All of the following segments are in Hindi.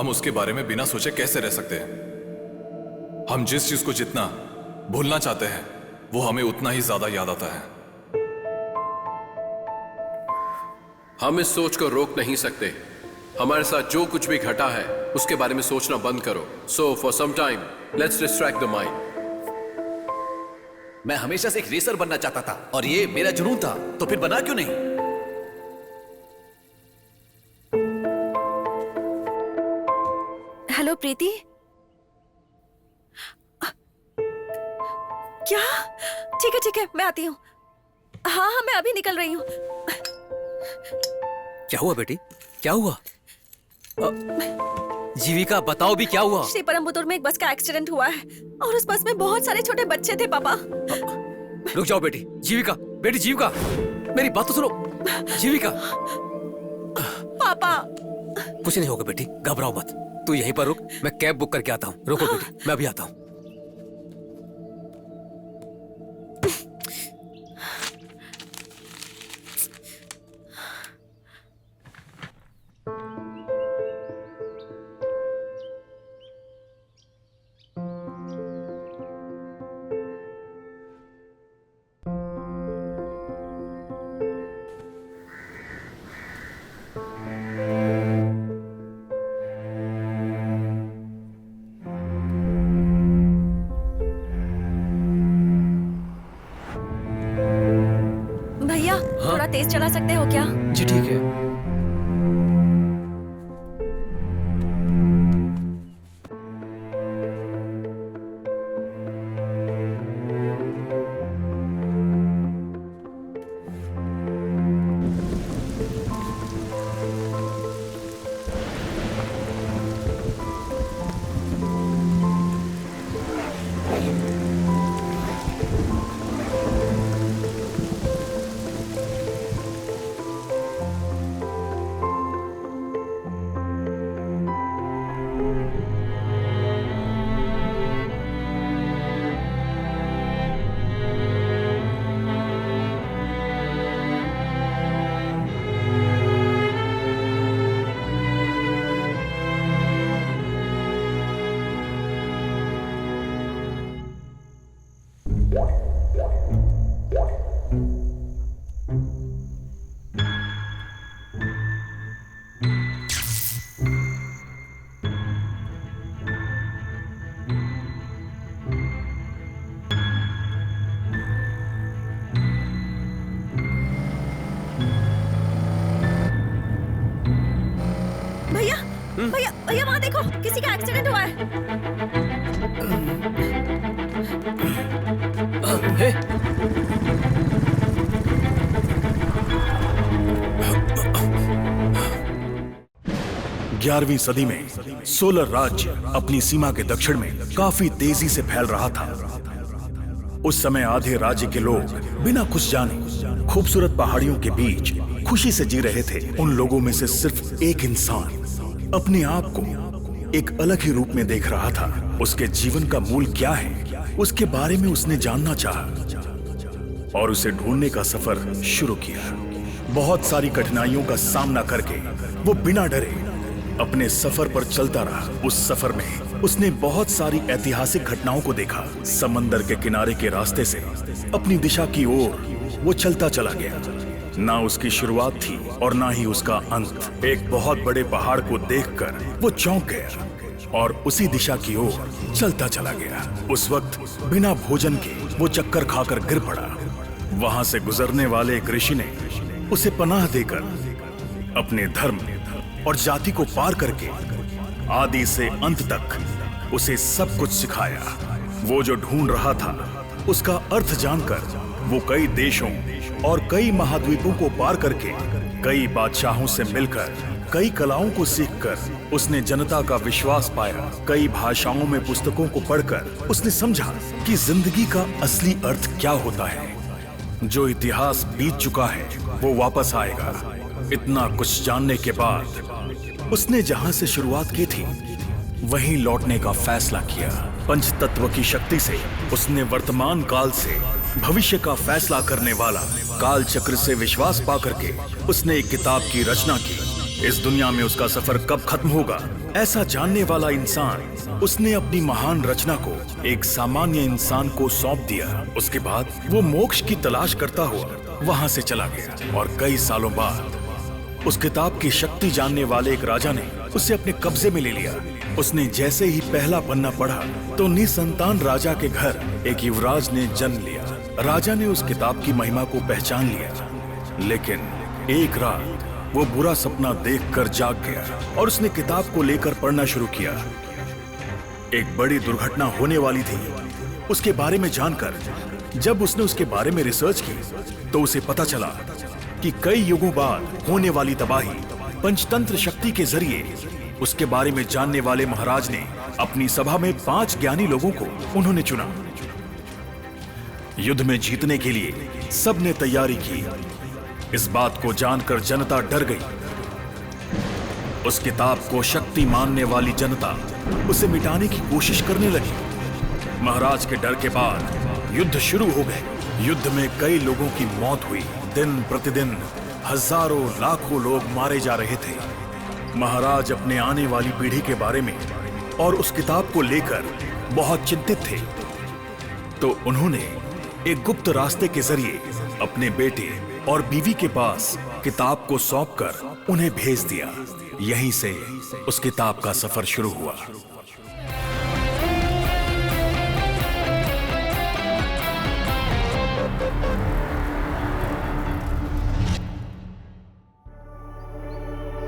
हम उसके बारे में बिना सोचे कैसे रह सकते हैं? हम जिस चीज को जितना भूलना चाहते हैं वो हमें उतना ही ज्यादा याद आता है। हम इस सोच को रोक नहीं सकते। हमारे साथ जो कुछ भी घटा है उसके बारे में सोचना बंद करो। So for some time let's distract the mind. मैं हमेशा से एक रेसर बनना चाहता था और ये मेरा जुनून था, तो फिर बना क्यों नहीं? हेलो प्रीति। क्या? ठीक है, मैं आती हूँ। हाँ, मैं अभी निकल रही हूँ। क्या हुआ बेटी? क्या हुआ? जीविका बताओ भी क्या हुआ? श्री परमबुदुर में एक बस का एक्सीडेंट हुआ है और उस बस में बहुत सारे छोटे बच्चे थे पापा। रुक जाओ बेटी। जीविका, बेटी जीविका, मेरी बात तो सुनो। जीविका। पापा। कुछ नहीं होगा बेटी, घबराओ मत। तू यहीं पर रुक, मैं कैब बुक करके आता हूँ। रुको बेटी, मैं अभी आता हूँ। थोड़ा तेज चला सकते हो क्या? जी ठीक है। भैया वहाँ देखो, किसी का एक्सीडेंट हुआ है। हे? 11वीं सदी में सोलर राज्य अपनी सीमा के दक्षिण में काफी तेजी से फैल रहा था। उस समय आधे राज्य के लोग बिना कुछ जाने खूबसूरत पहाड़ियों के बीच खुशी से जी रहे थे। उन लोगों में से सिर्फ एक इंसान अपने आप को एक अलग ही रूप में देख रहा था। उसके जीवन का मूल क्या है, उसके बारे में उसने जानना चाहा और उसे ढूंढने का सफर शुरू किया। बहुत सारी कठिनाइयों का सामना करके वो बिना डरे अपने सफर पर चलता रहा। उस सफर में उसने बहुत सारी ऐतिहासिक घटनाओं को देखा। समंदर के किनारे के रास्ते से अपनी दिशा की ओर वो चलता चला गया। ना उसकी शुरुआत थी और ना ही उसका अंत। एक बहुत बड़े पहाड़ को देखकर वो चौंक गया और उसी दिशा की ओर चलता चला गया। उस वक्त बिना भोजन के वो चक्कर खाकर गिर पड़ा। वहां से गुजरने वाले एक ऋषि ने उसे पनाह देकर अपने धर्म और जाति को पार करके आदि से अंत तक उसे सब कुछ सिखाया। वो जो ढूंढ रहा था उसका अर्थ जानकर वो कई देशों और कई महाद्वीपों को पार करके, कई बादशाहों से मिलकर, कई कलाओं को सीखकर उसने जनता का विश्वास पाया। कई भाषाओं में पुस्तकों को पढ़कर उसने समझा कि जिंदगी का असली अर्थ क्या होता है। जो इतिहास बीत चुका है वो वापस आएगा। इतना कुछ जानने के बाद उसने जहां से शुरुआत की थी वहीं लौटने का फैसला किया। पंचतत्व की शक्ति से उसने वर्तमान काल से भविष्य का फैसला करने वाला काल चक्र से विश्वास पा करके उसने एक किताब की रचना की। इस दुनिया में उसका सफर कब खत्म होगा ऐसा जानने वाला इंसान उसने अपनी महान रचना को एक सामान्य इंसान को सौंप दिया। उसके बाद वो मोक्ष की तलाश करता हुआ वहां से चला गया और कई सालों बाद उस किताब की शक्ति जानने वाले एक राजा ने उसे अपने कब्जे में ले लिया। उसने जैसे ही पहला पन्ना पढ़ा तो निसंतान राजा के घर एक युवराज ने जन्म लिया। राजा ने उस किताब की महिमा को पहचान लिया, लेकिन एक रात वो बुरा सपना देखकर जाग गया और उसने किताब को लेकर पढ़ना शुरू किया। एक बड़ी दुर्घटना होने वाली थी। उसके बारे में जानकर जब उसने उसके बारे में रिसर्च की तो उसे पता चला कि कई युगों बाद होने वाली तबाही पंचतंत्र शक्ति के जरिए उसके बारे में जानने वाले महाराज ने अपनी सभा में 5 ज्ञानी लोगों को उन्होंने चुना। युद्ध में जीतने के लिए सबने तैयारी की। इस बात को जानकर जनता डर गई। उस किताब को शक्ति मानने वाली जनता उसे मिटाने की कोशिश करने लगी। महाराज के डर के बाद युद्ध शुरू हो गए। युद्ध में कई लोगों की मौत हुई। दिन प्रतिदिन हजारों लाखों लोग मारे जा रहे थे। महाराज अपने आने वाली पीढ़ी के बारे में और उस किताब को लेकर बहुत चिंतित थे। तो उन्होंने एक गुप्त रास्ते के जरिए अपने बेटे और बीवी के पास किताब को सौंपकर उन्हें भेज दिया। यहीं से उस किताब का सफर शुरू हुआ।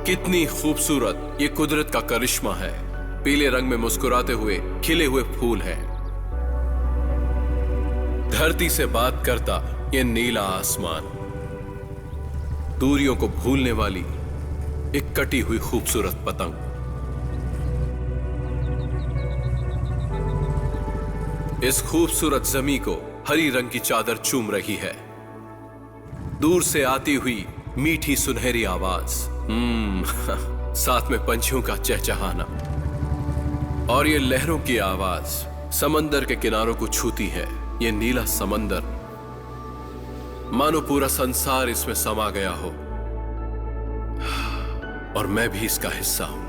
कितनी खूबसूरत ये कुदरत का करिश्मा है। पीले रंग में मुस्कुराते हुए खिले हुए फूल हैं। धरती से बात करता ये नीला आसमान। दूरियों को भूलने वाली एक कटी हुई खूबसूरत पतंग। इस खूबसूरत जमी को हरी रंग की चादर चूम रही है। दूर से आती हुई मीठी सुनहरी आवाज, साथ में पंछियों का चहचहाना और ये लहरों की आवाज समंदर के किनारों को छूती है। ये नीला समंदर मानो पूरा संसार इसमें समा गया हो और मैं भी इसका हिस्सा हूं।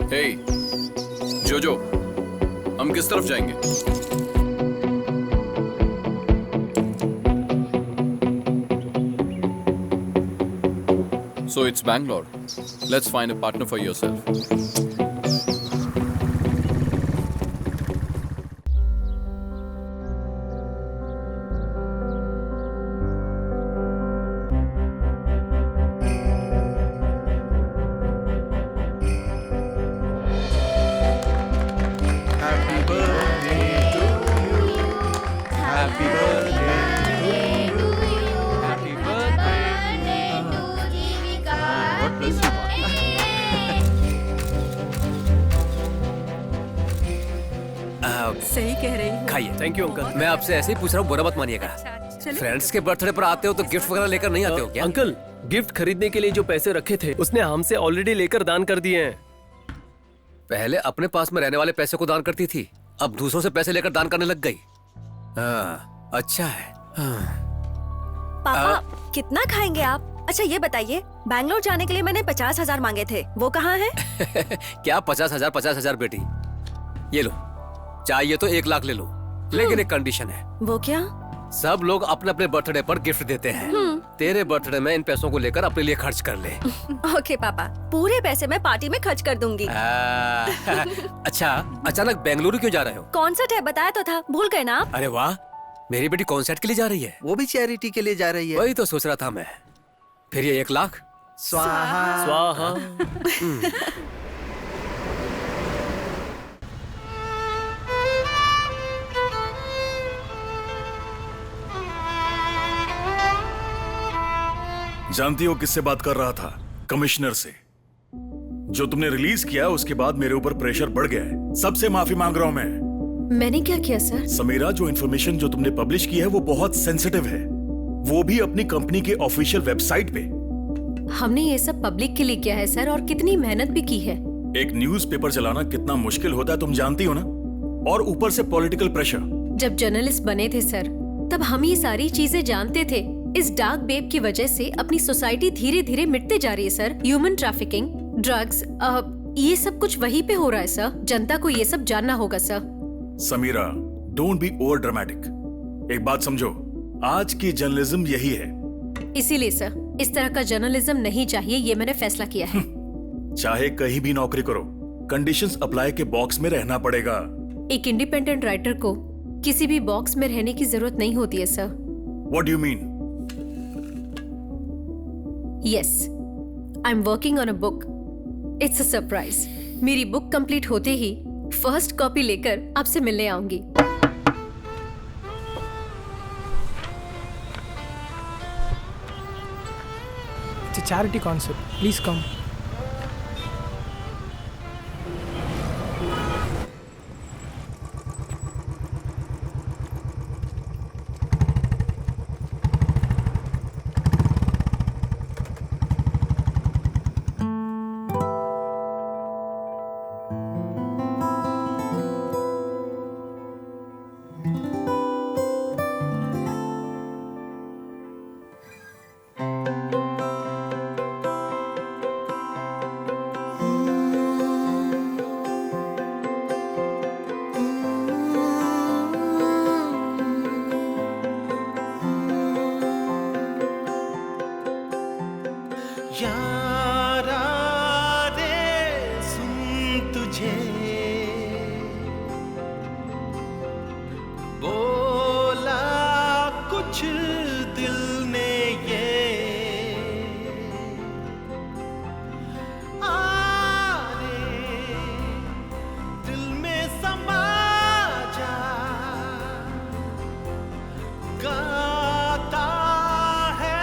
हे जोजो, हम किस तरफ जाएंगे? So it's Bangalore. Let's find a partner for yourself. सही कह रही हूँ। खाइए। Thank you uncle. मैं आपसे ऐसे ही पूछ रहा हूँ, बुरा मत मानिएगा। फ्रेंड्स के बर्थडे पर आते हो तो गिफ्ट वगैरह लेकर नहीं आते हो क्या? अंकल, गिफ्ट खरीदने के लिए जो पैसे रखे थे उसने हमसे ऑलरेडी लेकर दान कर दिए हैं। पहले अपने पास में रहने वाले पैसे को दान करती थी, अब दूसरों से पैसे लेकर दान करने लग गई। हाँ, अच्छा है। पापा कितना खाएंगे आप? अच्छा ये बताइए, बैंगलोर जाने के लिए मैंने 50,000 मांगे थे, वो कहाँ हैं? क्या 50,000 बेटी? ये लो, चाहिए तो 1 लाख ले लो, लेकिन एक कंडीशन है। वो क्या? सब लोग अपने अपने बर्थडे पर गिफ्ट देते हैं। तेरे बर्थडे में इन पैसों को लेकर अपने लिए खर्च कर ले। ओके पापा, पूरे पैसे मैं पार्टी में खर्च कर दूंगी। अच्छा, अचानक बेंगलुरु क्यों जा रहे हो? कॉन्सर्ट है, बताया तो था, भूल गए ना आप? अरे वाह, मेरी बेटी कॉन्सर्ट के लिए जा रही है। वो भी चैरिटी के लिए जा रही है। वही तो सोच रहा था मैं। फिर ये 1 लाख स्वाहा। स्वाहा। जानती हो किससे बात कर रहा था? कमिश्नर से। जो तुमने रिलीज किया उसके बाद मेरे ऊपर प्रेशर बढ़ गया है। सबसे माफी मांग रहा हूं मैं। मैंने क्या किया सर? समीरा, जो इन्फॉर्मेशन जो तुमने पब्लिश की है वो बहुत सेंसिटिव है। वो भी अपनी कंपनी के ऑफिशियल वेबसाइट पे। हमने ये सब पब्लिक के लिए किया है सर, और कितनी मेहनत भी की है। एक न्यूज़पेपर चलाना कितना मुश्किल होता है तुम जानती हो ना, और ऊपर से पॉलिटिकल प्रेशर। जब जर्नलिस्ट बने थे सर, तब हम ये सारी चीजें जानते थे। इस डार्क वेब की वजह से अपनी सोसाइटी धीरे धीरे मिटते जा रही है सर। ह्यूमन ट्रैफिकिंग, ड्रग्स, ये सब कुछ वहीं पे हो रहा है सर। जनता को ये सब जानना होगा sir. Samira, don't be over dramatic. एक बात समझो, आज की जर्नलिज्म यही है। इसीलिए सर, इस तरह का जर्नलिज्म नहीं चाहिए, ये मैंने फैसला किया है। चाहे कहीं भी नौकरी करो, कंडीशंस अप्लाई के बॉक्स में रहना पड़ेगा। एक इंडिपेंडेंट राइटर को किसी भी बॉक्स में रहने की जरूरत नहीं होती है sir. What do you mean? Yes, I am working on a book. It's a surprise. मेरी बुक कंप्लीट होते ही फर्स्ट कॉपी लेकर आपसे मिलने आऊंगी। It's a charity concept. Please come. यारा रे सुन तुझे बोला कुछ दिल ने ये आ रे दिल में समा जा गाता है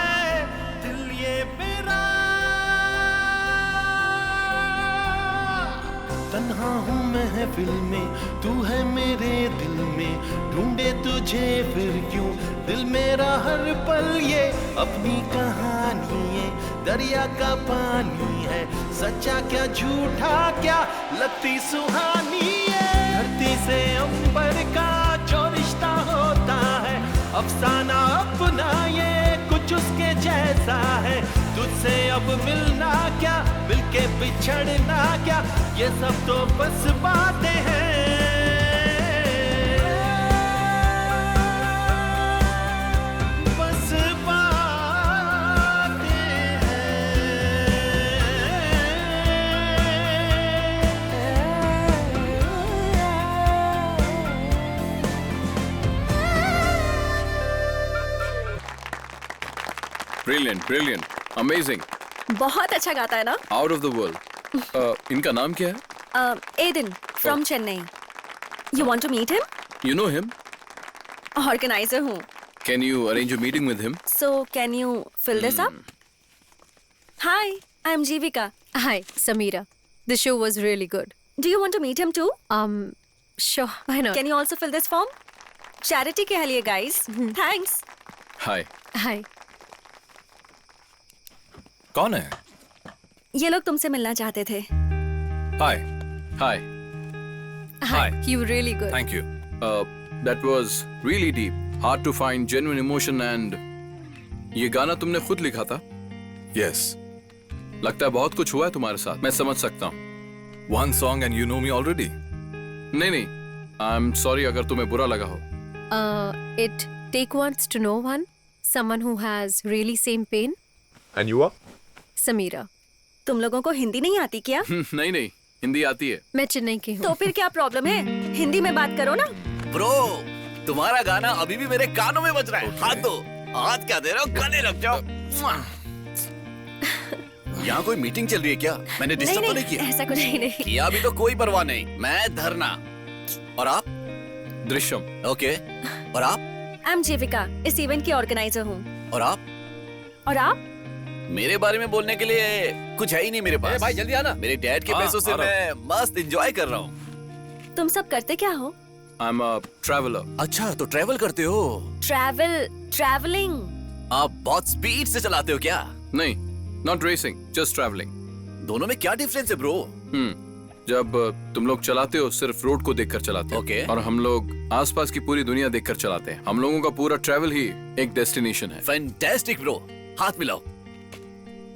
दिल ये मेरा तन्हा हूँ महफिल में तू है मेरे दिल में ढूंढे तुझे फिर क्यों दिल मेरा हर पल ये अपनी कहानी है दरिया का पानी है सच्चा क्या झूठा क्या लगती सुहानी है धरती से अंबर का जो रिश्ता होता है अफसाना अपना ये कुछ उसके जैसा है तुझसे अब मिलना क्या मिलके बिछड़ना क्या ये सब तो बस बातें हैं बस बातें ब्रिलियंट, ब्रिलियंट, अमेजिंग, बहुत अच्छा गाता है ना। Out of the world. इनका नाम क्या है? Aiden from Chennai. You want to meet him? You know him? Organiser हूँ। Can you arrange a meeting with him? So can you fill this up? Hi, I am Jeevika. Hi, Samira. The show was really good. Do you want to meet him too? Sure, why not? Can you also fill this form? Charity के लिए guys. Thanks. हाय, Hi. कौन है? ये लोग तुमसे मिलना चाहते थे। Hi, hi, Hi. Hi. You were really good. Thank you. That was really deep, hard to find genuine emotion and ये गाना तुमने खुद लिखा था? Yes. लगता है बहुत कुछ हुआ है तुम्हारे साथ, मैं समझ सकता हूँ। One song and you know me already. नहीं नहीं, आई एम सॉरी अगर तुम्हें बुरा लगा हो। It take once to know one. Someone who has really same pain. And you are? Samira. तुम लोगों को हिंदी नहीं आती क्या? नहीं नहीं, हिंदी आती है। मैं चेन्नई की हूँ। तो फिर क्या प्रॉब्लम है? हिंदी में बात करो ना। ब्रो, तुम्हारा गाना अभी भी मेरे कानों में बज रहा है। हाथ दो, हाथ क्या दे रहे हो? गले लग जाओ। यहाँ कोई मीटिंग चल रही है क्या? मैंने डिस्टर्ब तो नहीं किया? ऐसा कुछ नहीं। किया भी तो कोई परवाह नहीं। मैं धरना। और आप? दृश्यम। ओके। और आप? आई एम जीविका, इस इवेंट की ऑर्गेनाइजर हूँ। और आप? और आप? मेरे बारे में बोलने के लिए कुछ है ही नहीं मेरे पास। भाई जल्दी आना। मेरे डैड के हाँ, पैसों से आ रहा मैं मस्त एंजॉय कर रहा हूँ। तुम सब करते क्या हो? आई एम अ ट्रैवलर। अच्छा, तो ट्रैवल करते हो? ट्रैवलिंग। आप बहुत स्पीड से चलाते हो क्या? नहीं, नॉट रेसिंग, जस्ट ट्रैवलिंग। दोनों में क्या डिफरेंस है ब्रो? जब तुम लोग चलाते हो सिर्फ रोड को देखकर चलाते हो, Okay. और हम लोग आसपास की पूरी दुनिया देखकर चलाते हैं। हम लोगों का पूरा ट्रैवल ही एक डेस्टिनेशन है। फैंटास्टिक ब्रो, हाथ मिलाओ।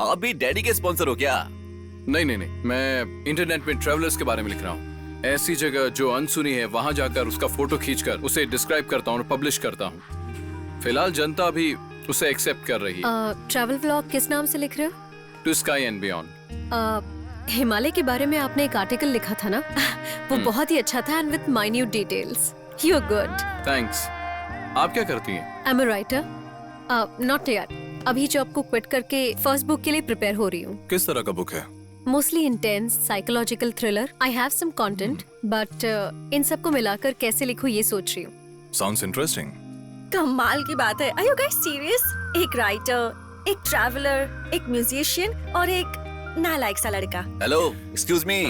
आप भी डैडी के स्पॉन्सर हो क्या? नहीं नहीं नहीं, मैं इंटरनेट में ट्रैवलर्स के बारे में लिख रहा हूँ। ऐसी जगह जो अनसुनी है वहां जाकर उसका फोटो खींचकर उसे डिस्क्राइब करता हूँ और पब्लिश करता हूँ। फिलहाल जनता भी उसे एक्सेप्ट कर रही है। ट्रैवल व्लॉग किस नाम से लिख रहे हो? To sky and beyond. Himalaya के बारे में आपने एक आर्टिकल लिखा था ना, वो बहुत ही अच्छा था and with minute details. You are good. Thanks. आप क्या करती हैं? I am a writer. Not यार, अभी जॉब को क्विट करके फर्स्ट बुक के लिए प्रिपेयर हो रही हूँ। किस तरह का बुक है? Mostly intense psychological thriller. I have some content, but इन सबको मिलाकर कैसे लिखूं ये सोच रही हूँ। Sounds interesting. कमाल की बात है। Are you guys serious? एक राइटर, एक ट्रैवलर, एक म्यूजिशियन और एक नालायक सा लड़का। Hello, excuse me.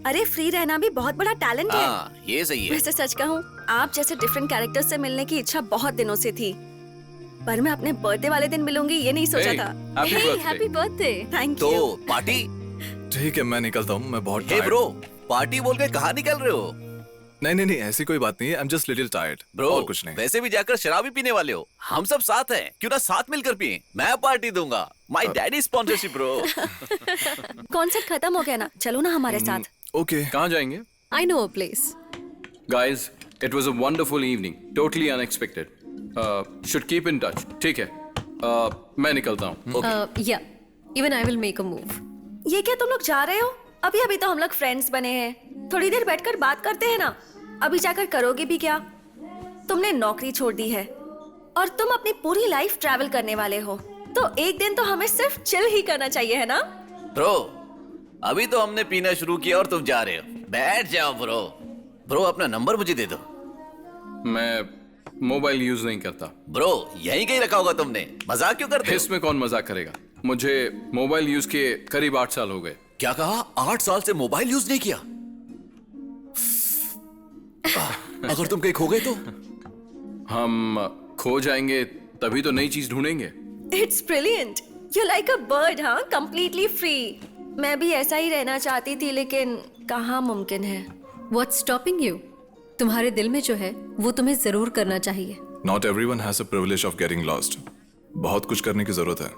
अरे फ्री रहना भी बहुत बड़ा टैलेंट है। हाँ, ये सही है। वैसे सच कहूँ, आप जैसे डिफरेंट कैरेक्टर से मिलने की इच्छा बहुत दिनों से थी, पर मैं अपने बर्थडे वाले दिन मिलूंगी ये नहीं सोचा था। Happy birthday. Thank you. तो पार्टी? ठीक है, मैं निकलता हूँ, मैं बहुत हे tired- ब्रो, पार्टी बोल के कहाँ निकल रहे हो? नहीं नहीं नहीं, ऐसी कोई बात नहीं है। I am just little tired. Bro, और कुछ नहीं। वैसे भी जाकर शराब ही पीने वाले हो। हम सब साथ हैं, क्यों ना साथ मिलकर पिए? मैं पार्टी दूंगा। My daddy sponsorship bro. Concert खत्म हो गया ना, चलो ना हमारे साथ। ओके, कहाँ जाएंगे? I know a place. Guys, it was a wonderful evening, totally unexpected. Should keep in touch. ठीक है, मैं निकलता हूँ। या even I will make a move. ये क्या तुम लोग जा रहे हो? अभी अभी तो हम लोग फ्रेंड्स बने हैं, थोड़ी देर बैठकर बात करते हैं ना। अभी जाकर करोगे भी क्या? तुमने नौकरी छोड़ दी है और तुम अपनी पूरी लाइफ ट्रैवल करने वाले हो, तो एक दिन तो हमें सिर्फ चिल ही करना चाहिए, है ना? ब्रो, अभी तो हमने पीना शुरू किया और तुम जा रहे हो। बैठ जाओ ब्रो। ब्रो, अपना नंबर मुझे दे दो। मैं मोबाइल यूज नहीं करता। ब्रो, यहीं कहीं रखा होगा तुमने। मजाक क्यों करते हो? इसमें कौन मजाक करेगा? मुझे मोबाइल यूज के करीब 8 साल हो गए। क्या कहा? 8 साल से मोबाइल यूज नहीं किया? अगर तुम कहीं खो गए तो? हम खो जाएंगे तभी तो नई चीज ढूंढेंगे। It's brilliant. You like a bird, हाँ, कंप्लीटली फ्री। मैं भी ऐसा ही रहना चाहती थी, लेकिन कहाँ मुमकिन है। What's stopping you? तुम्हारे दिल में जो है वो तुम्हें जरूर करना चाहिए। Not everyone has a privilege of getting lost. बहुत कुछ करने की जरूरत है।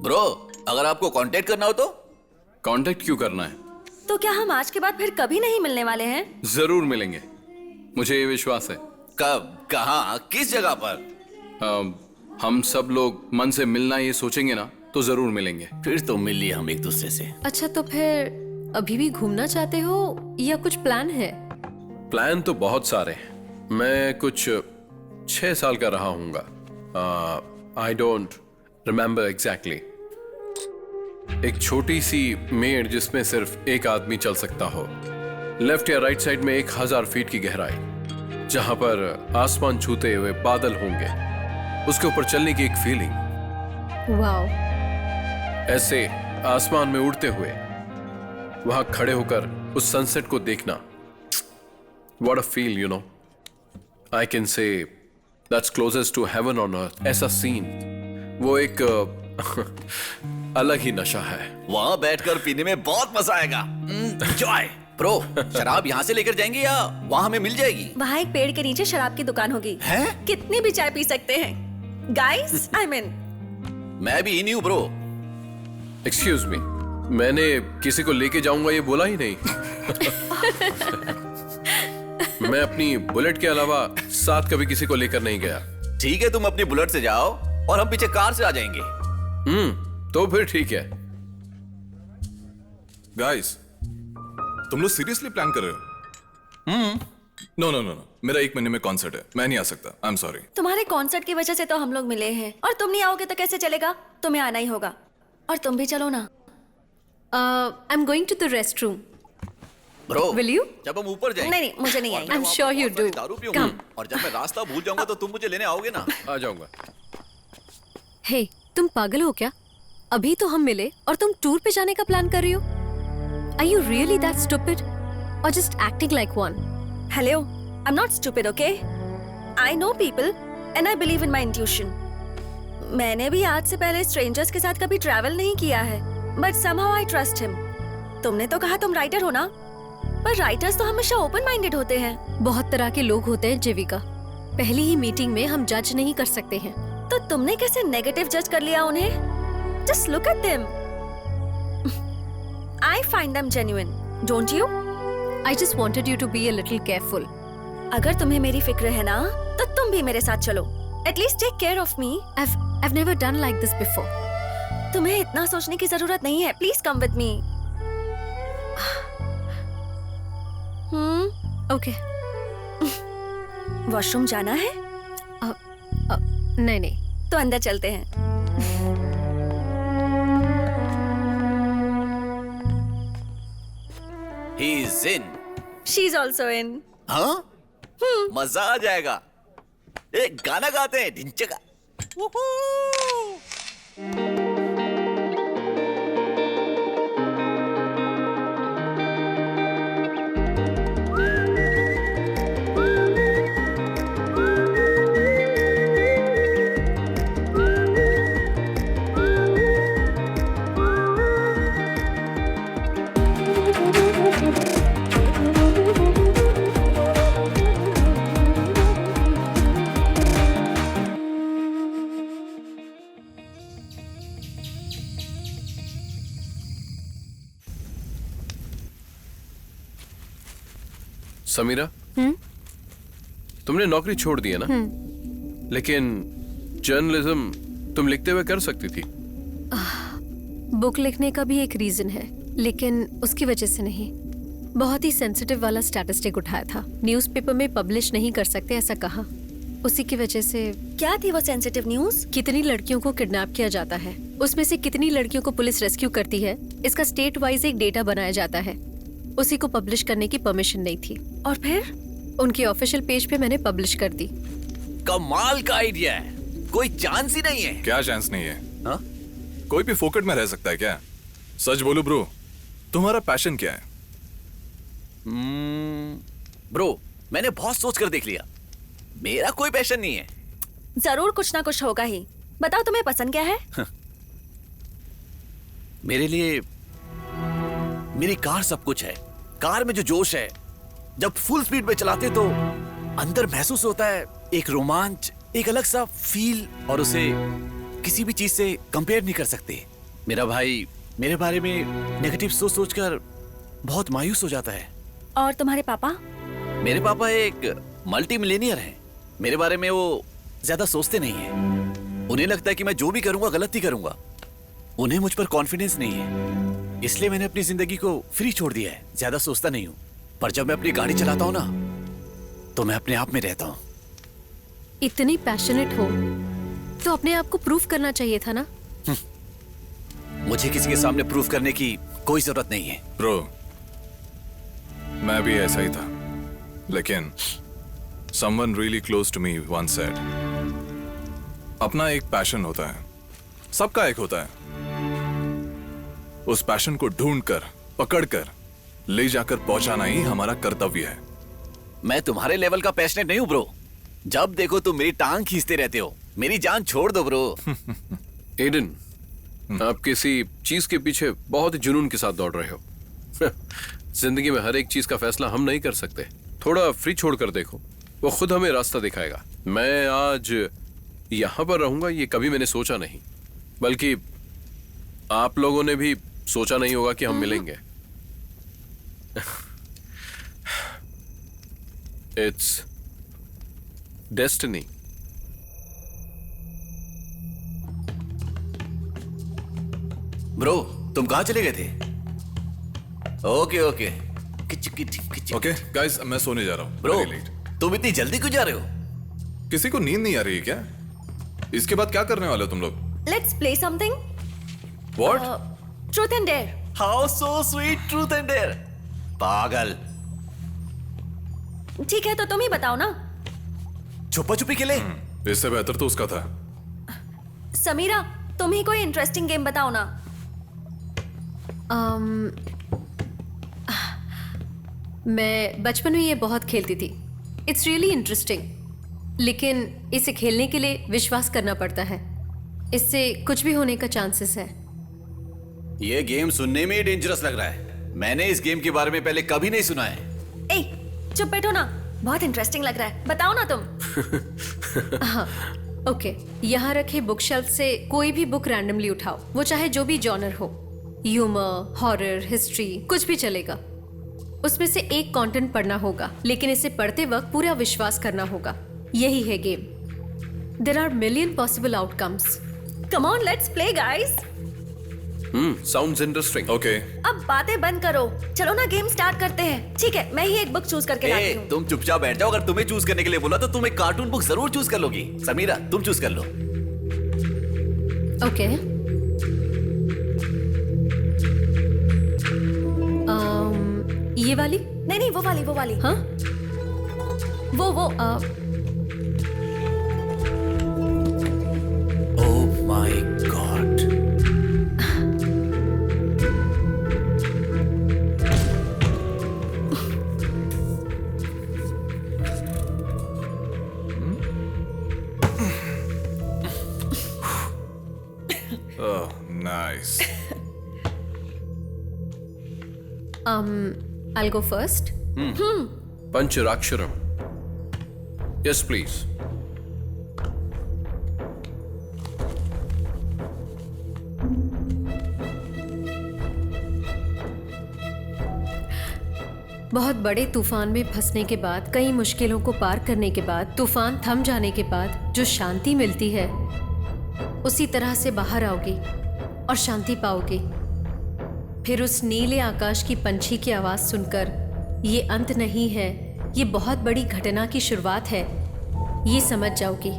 ब्रो, अगर आपको कांटेक्ट करना हो तो? कांटेक्ट क्यों करना है? तो क्या हम आज के बाद फिर कभी नहीं मिलने वाले हैं? जरूर मिलेंगे, मुझे ये विश्वास है। कब, कहाँ, किस जगह पर? हम सब लोग मन से मिलना ये सोचेंगे ना तो जरूर मिलेंगे। फिर तो मिल लिए हम एक दूसरे से। अच्छा, तो फिर अभी भी घूमना चाहते हो या कुछ प्लान है? प्लान तो बहुत सारे हैं। मैं कुछ 6 साल का रहा हूँगा। I don't remember exactly. एक छोटी सी मेड़ जिसमें सिर्फ एक आदमी चल सकता हो, लेफ्ट या राइट साइड में 1000 फीट की गहराई, जहां पर आसमान छूते हुए बादल होंगे, उसके ऊपर चलने की एक फीलिंग। वाओ। ऐसे आसमान में उड़ते हुए वहां खड़े होकर उस सनसेट को देखना, what a feel, you know. I can say that's closest to heaven on earth. ऐसा सीन, वो एक अलग ही नशा है। वहां बैठकर पीने में बहुत मजा आएगा। एंजॉय। ब्रो, शराब यहाँ से लेकर जाएंगे या वहाँ हमें मिल जाएगी? वहाँ एक पेड़ के नीचे शराब की दुकान होगी। हैं? कितनी भी चाय पी सकते हैं गाइस। आई मीन, मैं भी इन हूँ ब्रो। एक्सक्यूज मी, मैंने किसी को लेके जाऊंगा ये बोला ही नहीं। मैं अपनी बुलेट के अलावा साथ कभी किसी को लेकर नहीं गया। ठीक है, तुम अपनी बुलेट से जाओ और हम पीछे कार से आ जाएंगे। तो फिर ठीक है। गाइस, तुम लोग सीरियसली प्लान कर रहे हो? नो नो नो नो, मेरा 1 महीने में कॉन्सर्ट है, मैं नहीं आ सकता। I am sorry. तुम्हारे कॉन्सर्ट की वजह से तो हम लोग मिले हैं, और तुम नहीं आओगे तो कैसे चलेगा? तुम्हें आना ही होगा, और तुम भी चलो ना। I am going to the rest room. Bro, Will you? जब हम ऊपर जाएंगे। नहीं, मुझे नहीं आएगी। I'm sure you do. दारू पीऊंगा। Come. और जब मैं रास्ता भूल जाऊंगा तो तुम मुझे लेने आओगे ना? आ जाऊंगा। हे, तुम पागल हो क्या? अभी तो हम मिले और तुम टूर पे जाने का प्लान कर रही हो? Are you really that stupid? Or just acting like one? Hello, I'm not stupid, okay? I know people and I believe in my intuition. मैंने भी आज से पहले स्ट्रेंजर्स के साथ कभी ट्रैवल नहीं किया है, but somehow I trust him. तुमने तो कहा तुम राइटर हो ना, पर राइटर्स तो हमेशा ओपन माइंडेड होते हैं। बहुत तरह के लोग होते हैं जीविका, पहली ही मीटिंग में हम जज नहीं कर सकते हैं। तो तुमने कैसे नेगेटिव जज कर लिया उन्हें? Just look at them. I find them genuine, don't you? I just wanted you to be a little careful. अगर तुम्हें मेरी फिक्र है ना, तो तुम भी मेरे साथ चलो। At least take care of me. I've never done like this before. तुम्हें इतना सोचने की जरूरत नहीं है। Please come with me. Okay. Washroom जाना है? नहीं नहीं। तो अंदर चलते हैं। He is in. She is also in. हाँ? मजा आ जाएगा। एक गाना गाते हैं ढिंचका। समीरा, तुमने नौकरी छोड़ दी है ना? लेकिन जर्नलिज्म तुम लिखते हुए कर सकती थी। बुक लिखने का भी एक रीजन है, लेकिन उसकी वजह से नहीं। बहुत ही सेंसिटिव वाला स्टैटिस्टिक उठाया था, न्यूज़पेपर में पब्लिश नहीं कर सकते ऐसा कहा। उसी की वजह से। क्या थी वो सेंसिटिव न्यूज़? कितनी लड़कियों को किडनैप किया जाता है, उसमें से कितनी लड़कियों को पुलिस रेस्क्यू करती है, इसका स्टेट वाइज एक डेटा बनाया जाता है। उसी को पब्लिश करने की परमिशन नहीं थी, और फिर उनके ऑफिशियल पेज पे मैंने पब्लिश कर दी। कमाल का आइडिया है, कोई चांस ही नहीं है। क्या चांस नहीं है? हाँ? कोई भी फोकट में रह सकता है क्या? सच बोलो ब्रो, तुम्हारा पैशन क्या है? ब्रो, मैंने बहुत सोच कर देख लिया, मेरा कोई पैशन नहीं है। जरूर कुछ ना कुछ होगा ही। बताओ तुम्हें पसंद क्या है? मेरे लिए मेरी कार सब कुछ है। कार में जो जोश है, जब फुल स्पीड में चलाते तो अंदर महसूस होता है एक रोमांच, एक अलग सा फील, और उसे किसी भी चीज से कंपेयर नहीं कर सकते। मेरा भाई मेरे बारे में नेगेटिव सोच सोचकर बहुत मायूस हो जाता है। और तुम्हारे पापा? मेरे पापा एक मल्टी मिलेनियर हैं। मेरे बारे में वो ज्यादा सोचते नहीं हैं। उन्हें लगता है कि मैं जो भी करूंगा गलत ही करूंगा। उन्हें मुझ पर कॉन्फिडेंस नहीं है, इसलिए मैंने अपनी जिंदगी को फ्री छोड़ दिया है। ज्यादा सोचता नहीं हूं, पर जब मैं अपनी गाड़ी चलाता हूं ना, तो मैं अपने आप में रहता हूं। इतनी पैशनेट हो तो अपने आप को प्रूफ करना चाहिए था ना। मुझे किसी के सामने प्रूफ करने की कोई जरूरत नहीं है। ब्रो, मैं भी ऐसा ही था, लेकिन someone really close to me once said, अपना एक पैशन होता है, सबका एक होता है। उस पैशन को ढूंढकर, पकड़कर, ले जाकर पहुंचाना ही हमारा कर्तव्य है। मैं तुम्हारे लेवल का पैशनेट नहीं हूं ब्रो। जब देखो तुम मेरी टांग खींचते रहते हो। मेरी जान छोड़ दो ब्रो। एडन, आप किसी चीज के पीछे बहुत ही जुनून के साथ दौड़ रहे हो। जिंदगी में हर एक चीज का फैसला हम नहीं कर सकते। थोड़ा फ्री छोड़कर देखो, वो खुद हमें रास्ता दिखाएगा। मैं आज यहां पर रहूंगा ये कभी मैंने सोचा नहीं, बल्कि आप लोगों ने भी सोचा नहीं होगा कि हम मिलेंगे। It's destiny. ब्रो, तुम कहां चले गए थे? Okay okay. ओके गाइस, मैं सोने जा रहा हूं। Bro, Very late. तुम इतनी जल्दी क्यों जा रहे हो? किसी को नींद नहीं आ रही है क्या? इसके बाद क्या करने वाले हो तुम लोग? Let's play something. What? Truth and dare. How so sweet, truth and dare. पागल। ठीक है, तो तुम ही बताओ ना। छुपा छुपी के लिए? इससे बेहतर तो उसका था। समीरा, तुम ही कोई इंटरेस्टिंग गेम बताओ ना। मैं बचपन में ये बहुत खेलती थी। It's really interesting. लेकिन इसे खेलने के लिए विश्वास करना पड़ता है। इससे कुछ भी होने का चांसेस है। ये गेम सुनने में ही डेंजरस लग रहा है। मैंने इस गेम के बारे में पहले कभी नहीं सुना है। ए, चुप बैठो ना, बहुत इंटरेस्टिंग लग रहा है, बताओ ना तुम। हाँ, ओके। यहाँ रखे बुक शेल्फ से कोई भी बुक रैंडमली उठाओ, वो चाहे जो भी जॉनर हो, ह्यूमर, हॉरर, हिस्ट्री, कुछ भी चलेगा। उसमें से एक कंटेंट पढ़ना होगा, लेकिन इसे पढ़ते वक्त पूरा विश्वास करना होगा। यही है game. There are million possible outcomes. Come on, let's play guys. Sounds interesting. Okay, अब बातें बंद करो, चलो ना गेम स्टार्ट करते हैं। ठीक है, मैं ही एक बुक चूज करके लाती हूँ। तुम चुपचाप बैठ जाओ। अगर तुम्हें चूज करने के लिए बोला तो तुम एक कार्टून बुक जरूर चूज कर लोगी। समीरा, तुम चूज कर लो। ओके। ये वाली? नहीं, वो वाली। हाँ, वो oh my God. oh, nice. I'll go first. Pancharaksharam. Yes, please. बहुत बड़े तूफान में फंसने के बाद, कई मुश्किलों को पार करने के बाद, तूफान थम जाने के बाद जो शांति मिलती है, उसी तरह से बाहर आओगे और शांति पाओगे। फिर उस नीले आकाश की पंछी की आवाज सुनकर, ये अंत नहीं है, ये बहुत बड़ी घटना की शुरुआत है, ये समझ जाओगे।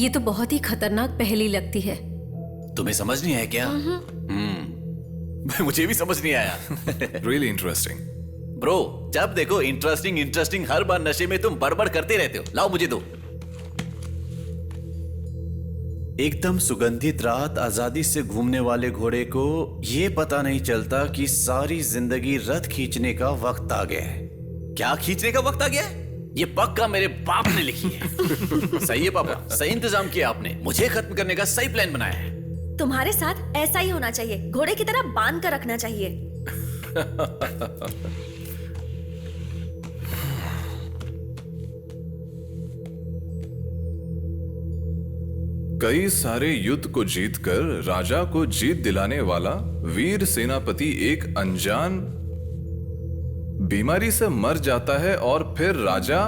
ये तो बहुत ही खतरनाक पहेली लगती है। तुम्हें समझ नहीं आया क्या? मुझे भी समझ नहीं आया। Really interesting. ब्रो, जब देखो इंटरेस्टिंग, हर बार नशे में तुम बड़बड़ करते रहते हो। लाओ मुझे दो। एकदम सुगंधित रात, आजादी से घूमने वाले घोड़े को ये पता नहीं चलता कि सारी जिंदगी रथ खींचने का वक्त आ गया है। क्या खींचने का वक्त आ गया है? ये पक्का मेरे बाप ने लिखी है। सही है पापा, सही इंतजाम किया आपने। मुझे खत्म करने का सही प्लान बनाया है। तुम्हारे साथ ऐसा ही होना चाहिए, घोड़े की तरह बांध कर रखना चाहिए। कई सारे युद्ध को जीतकर राजा को जीत दिलाने वाला वीर सेनापति एक अनजान बीमारी से मर जाता है और फिर राजा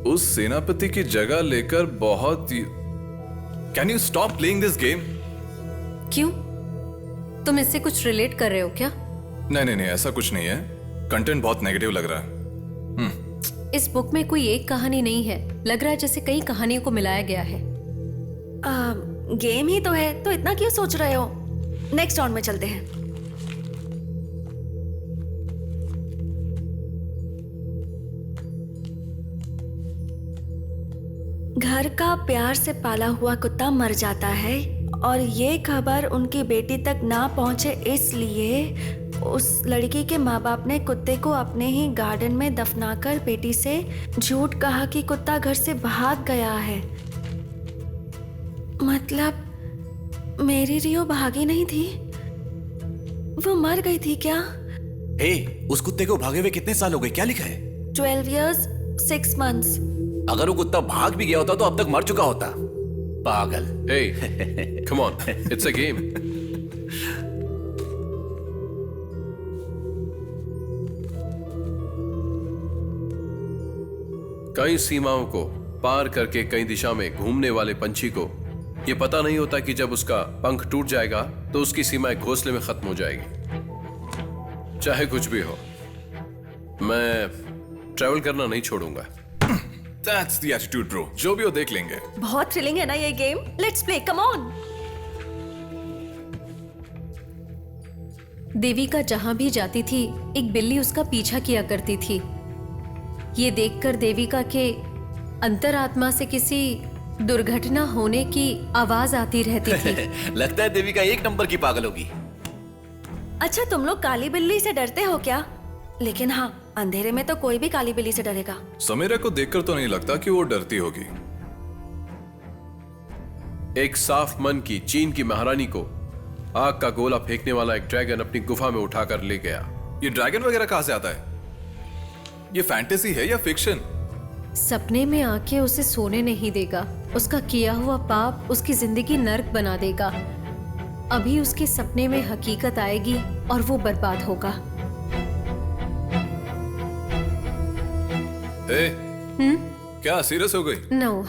उस सेनापति की जगह लेकर बहुत। Can you stop playing this game? क्यों? तुम इससे कुछ रिलेट कर रहे हो क्या? नहीं, ऐसा कुछ नहीं है। कंटेंट बहुत नेगेटिव लग रहा है। इस बुक में कोई एक कहानी नहीं है, लग रहा है जैसे कई कहानियों को मिलाया गया है। गेम ही तो है, तो इतना क्यों सोच रहे हो? नेक्स्ट राउंड में चलते हैं। घर का प्यार से पाला हुआ कुत्ता मर जाता है और ये खबर उनकी बेटी तक ना पहुंचे, इसलिए उस लड़की के माँ बाप ने कुत्ते को अपने ही गार्डन में दफनाकर बेटी से झूठ कहा कि कुत्ता घर से भाग गया है। मतलब मेरी रियो भागी नहीं थी, वो मर गई थी क्या? उस कुत्ते को भागे हुए कितने साल हो गए? क्या लिखा है? 12 years 6 months। अगर वो कुत्ता भाग भी गया होता तो अब तक मर चुका होता। पागल। Hey, come on, it's a game. कई सीमाओं को पार करके कई दिशा में घूमने वाले पंछी को यह पता नहीं होता कि जब उसका पंख टूट जाएगा तो उसकी सीमा एक घोंसले में खत्म हो जाएगी। चाहे कुछ भी हो, मैं ट्रैवल करना नहीं छोड़ूंगा। That's the attitude, bro. जो भी हो देख लेंगे। बहुत थ्रिलिंग है ना ये game. Let's play, come on. Devika जहां भी जाती थी, एक बिल्ली उसका पीछा किया करती थी। ये देखकर देविका के अंतरात्मा से किसी दुर्घटना होने की आवाज आती रहती थी। लगता है देविका एक नंबर की पागल होगी। अच्छा, तुम लोग काली बिल्ली से डरते हो क्या? लेकिन हाँ, अंधेरे में तो कोई भी काली बिल्ली से डरेगा। समीरा को देखकर तो नहीं लगता कि वो डरती होगी। एक साफ मन की चीन की महारानी को आग का गोला फेंकने वाला एक ड्रैगन अपनी गुफा में उठाकर ले गया। ये ड्रैगन वगैरह कहां से आता है? ये फैंटेसी है या फिक्शन? सपने में आके उसे सोने नहीं देगा। उसका किया हुआ पाप उसकी जिंदगी नर्क बना देगा। अभी उसके सपने में हकीकत आएगी और वो बर्बाद होगा। क्या सीरियस हो गई? नो।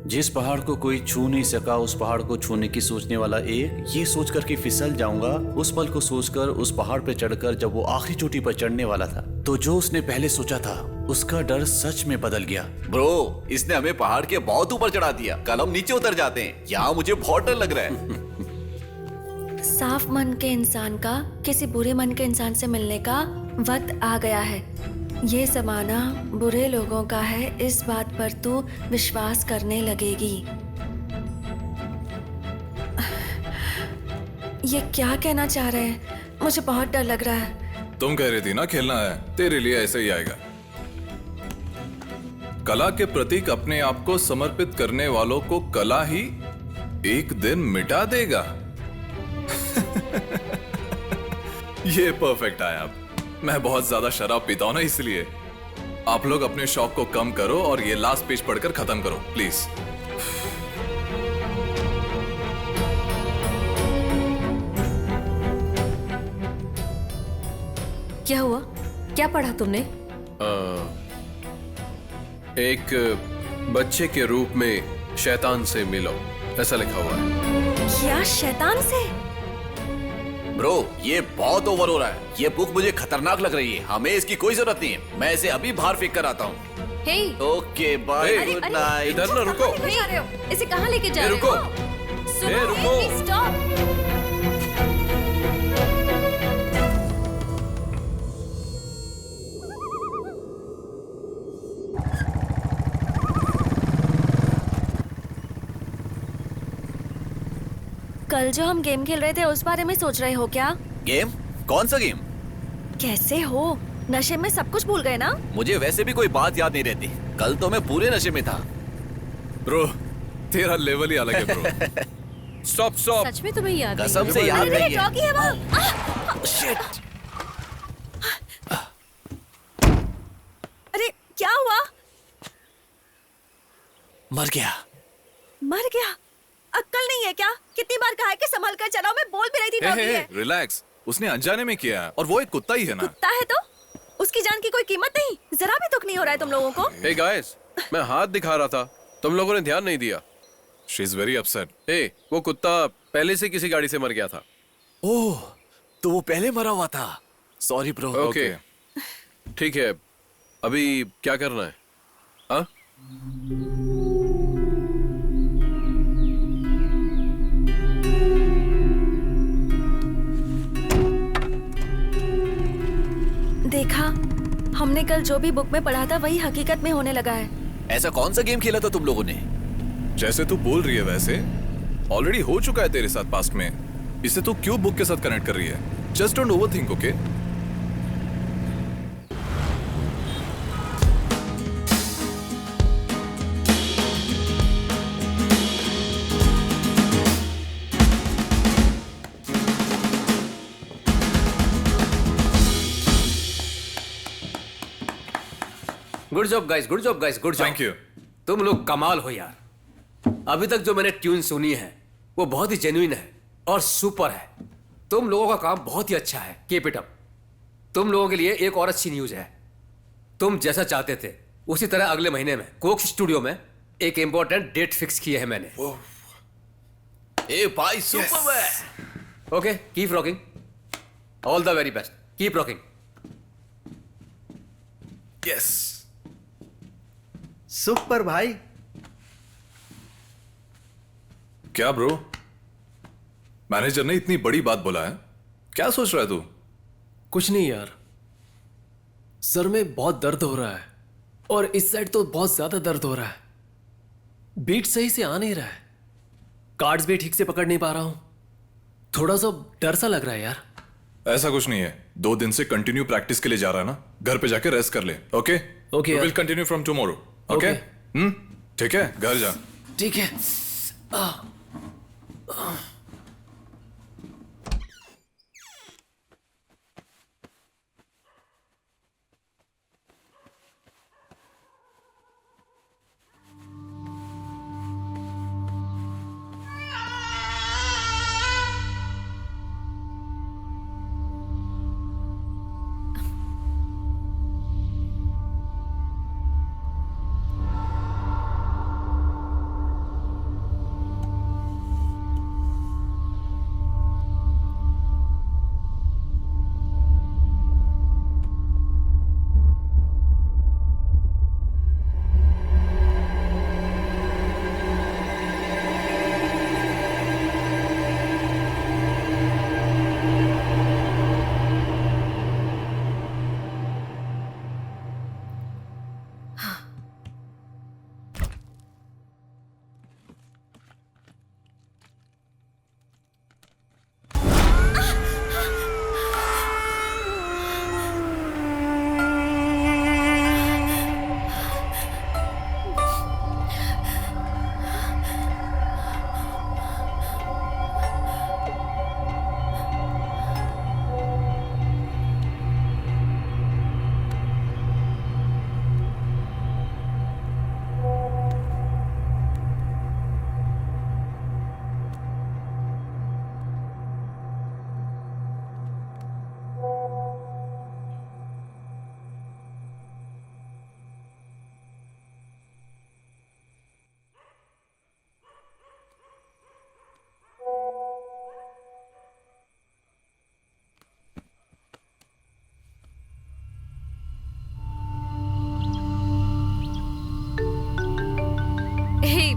जिस पहाड़ को कोई छू नहीं सका उस पहाड़ को छूने की सोचने वाला एक, ये सोचकर कि फिसल जाऊंगा, उस पल को सोचकर उस पहाड़ पे चढ़कर जब वो आखिरी चोटी पर चढ़ने वाला था तो जो उसने पहले सोचा था उसका डर सच में बदल गया। ब्रो, इसने हमें पहाड़ के बहुत ऊपर चढ़ा दिया। कल हम नीचे उतर जाते हैं। यहाँ मुझे बहुत डर लग रहा है। साफ मन के इंसान का किसी बुरे मन के इंसान से मिलने का वक्त आ गया है। ये जमाना बुरे लोगों का है, इस बात पर तू विश्वास करने लगेगी। ये क्या कहना चाह रहे हैं? मुझे बहुत डर लग रहा है। तुम कह रही थी ना खेलना है, तेरे लिए ऐसे ही आएगा। कला के प्रतीक अपने आप को समर्पित करने वालों को कला ही एक दिन मिटा देगा। ये परफेक्ट आया। अब मैं बहुत ज्यादा शराब पीता हूं ना, इसलिए आप लोग अपने शौक को कम करो और ये लास्ट पेज पढ़कर खत्म करो प्लीज। क्या हुआ? क्या पढ़ा तुमने? एक बच्चे के रूप में शैतान से मिलो, ऐसा लिखा हुआ है। क्या शैतान से? ब्रो, ये बहुत ओवर हो रहा है। ये बुक मुझे खतरनाक लग रही है। हमें इसकी कोई जरूरत नहीं है। मैं इसे अभी बाहर फेंक कर आता हूँ। हे, ओके बाय, गुड नाइट। इधर ना रुको। इसे कहाँ लेके जा रहे हो? रुको। रुको। स्टॉप। कल जो हम गेम खेल रहे थे उस बारे में सोच रहे हो क्या? गेम? कौन सा गेम? कैसे हो? नशे में सब कुछ भूल गए ना? मुझे वैसे भी कोई बात याद नहीं रहती। कल तो मैं पूरे नशे में था। ब्रो, तेरा लेवल ही अलग है ब्रो। Stop stop. सच में तुम्हें याद कसम नहीं से है? याद नहीं है। डॉगी है वो। शिट। अरे क्या हुआ? मर गया। मर गया? अक्ल नहीं है क्या? कितनी बार कहा है कि संभल कर चलाओ। मैं बोल भी रही थी डॉगी है। रिलैक्स, उसने अनजाने में किया है और वो एक कुत्ता ही है ना। कुत्ता है तो उसकी जान की कोई कीमत नहीं। जरा भी दुख नहीं हो रहा है तुम लोगों को? हे गाइस, मैं हाथ दिखा रहा था, तुम लोगों ने ध्यान नहीं दिया। She is very upset. Hey, वो कुत्ता पहले से किसी गाड़ी से मर गया था। ओह, तो वो पहले मरा हुआ था। Sorry bro. ओके, ठीक है। अभी क्या करना है? हाँ? देखा, हमने कल जो भी बुक में पढ़ा था वही हकीकत में होने लगा है। ऐसा कौन सा गेम खेला था तुम लोगों ने? जैसे तू बोल रही है वैसे ऑलरेडी हो चुका है तेरे साथ पास्ट में। इसे तू क्यों बुक के साथ कनेक्ट कर रही है? Just don't overthink, okay? Good job guys, good job guys, good job. Thank you. तुम लोग कमाल हो यार। अभी तक जो मैंने ट्यून सुनी है वो बहुत ही जेन्युइन है और सुपर है। तुम लोगों का काम बहुत ही अच्छा है। Keep it up. तुम लोगों के लिए एक और अच्छी न्यूज है। तुम जैसा चाहते थे उसी तरह अगले महीने में कोक्स स्टूडियो में एक इंपॉर्टेंट डेट फिक्स की है मैंने। ए भाई, सुपर है। Okay, keep rocking. All the very best. Keep rocking. Yes. Super भाई। क्या ब्रो, मैनेजर ने इतनी बड़ी बात बोला है? क्या सोच रहा है तू? कुछ नहीं यार, सर में बहुत दर्द हो रहा है और इस साइड तो बहुत ज्यादा दर्द हो रहा है। बीट सही से आ नहीं रहा है, कार्ड्स भी ठीक से पकड़ नहीं पा रहा हूं। थोड़ा सा डर सा लग रहा है यार। ऐसा कुछ नहीं है, 2 दिन से कंटिन्यू प्रैक्टिस के लिए जा रहा है ना, घर पे जाके रेस्ट कर ले. Okay Okay, will continue from tomorrow. Okay ठीक है, घर जा. ठीक है.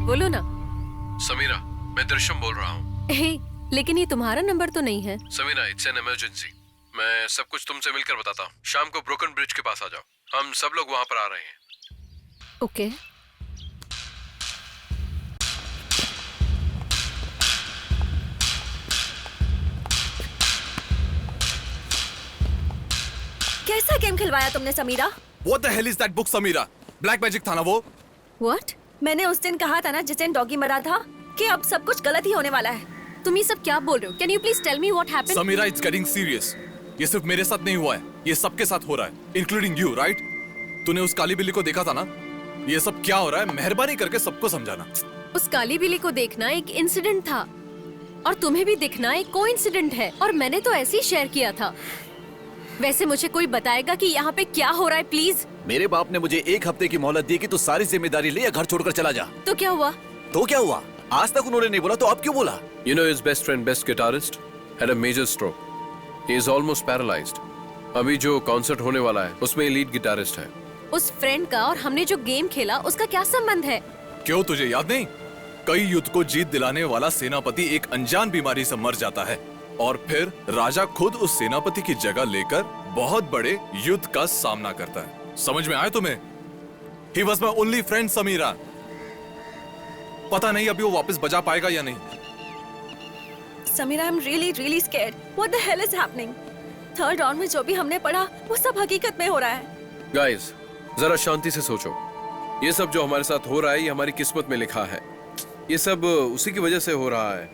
बोलो ना. समीरा, मैं दृश्यम बोल रहा हूँ. हे, लेकिन ये तुम्हारा नंबर तो नहीं है. Samira, it's an emergency. मैं सब कुछ तुमसे मिलकर बताता हूँ. शाम को ब्रोकन ब्रिज के पास आ जाओ. हम सब लोग वहां पर आ रहे हैं. ओके. कैसा गेम खिलवाया तुमने Samira? What the hell is that book, Samira? Black magic था ना वो? What? मैंने उस दिन कहा था ना जिस दिन डॉगी मरा था कि अब सब कुछ गलत ही होने वाला है. तुम ये सब क्या बोल रहे हो? Can you please tell me what happened? Samira, it's getting serious. ये सिर्फ मेरे साथ नहीं हुआ है, ये सबके साथ हो रहा है, including you, right? तूने उस काली बिल्ली को देखा था ना? ये सब क्या हो रहा है? मेहरबानी करके सबको समझाना. उस काली बिल्ली को देखना एक इंसिडेंट था और तुम्हें भी दिखना एक कोइंसिडेंट है और मैंने तो ऐसे ही शेयर किया था. वैसे मुझे कोई बताएगा कि यहाँ पे क्या हो रहा है प्लीज? मेरे बाप ने मुझे 1 हफ्ते की मोहलत दी कि तू सारी जिम्मेदारी ले या घर छोड़कर चला जा. तो क्या हुआ? तो क्या हुआ? आज तक उन्होंने नहीं बोला तो अब क्यों बोला? You know his best friend, best guitarist, had a major stroke. He is almost paralyzed. अभी जो कॉन्सर्ट होने वाला है उसमें लीड गिटारिस्ट है. उस फ्रेंड का और हमने जो गेम खेला उसका क्या संबंध है? क्यों, तुझे याद नहीं? कई युद्ध को जीत दिलाने वाला सेनापति एक अनजान बीमारी से मर जाता है और फिर राजा खुद उस सेनापति की जगह लेकर बहुत बड़े युद्ध का सामना करता है. समझ में आया तुम्हें? He was my only friend, Samira. पता नहीं अभी वो वापस बजा पाएगा या नहीं. Samira, I'm really scared. What the hell is happening? Third round में जो भी हमने पढ़ा वो सब हकीकत में हो रहा है. Guys, जरा शांति से सोचो. ये सब जो हमारे साथ हो रहा है ये हमारी किस्मत में लिखा है. ये सब उसी की वजह से हो रहा है.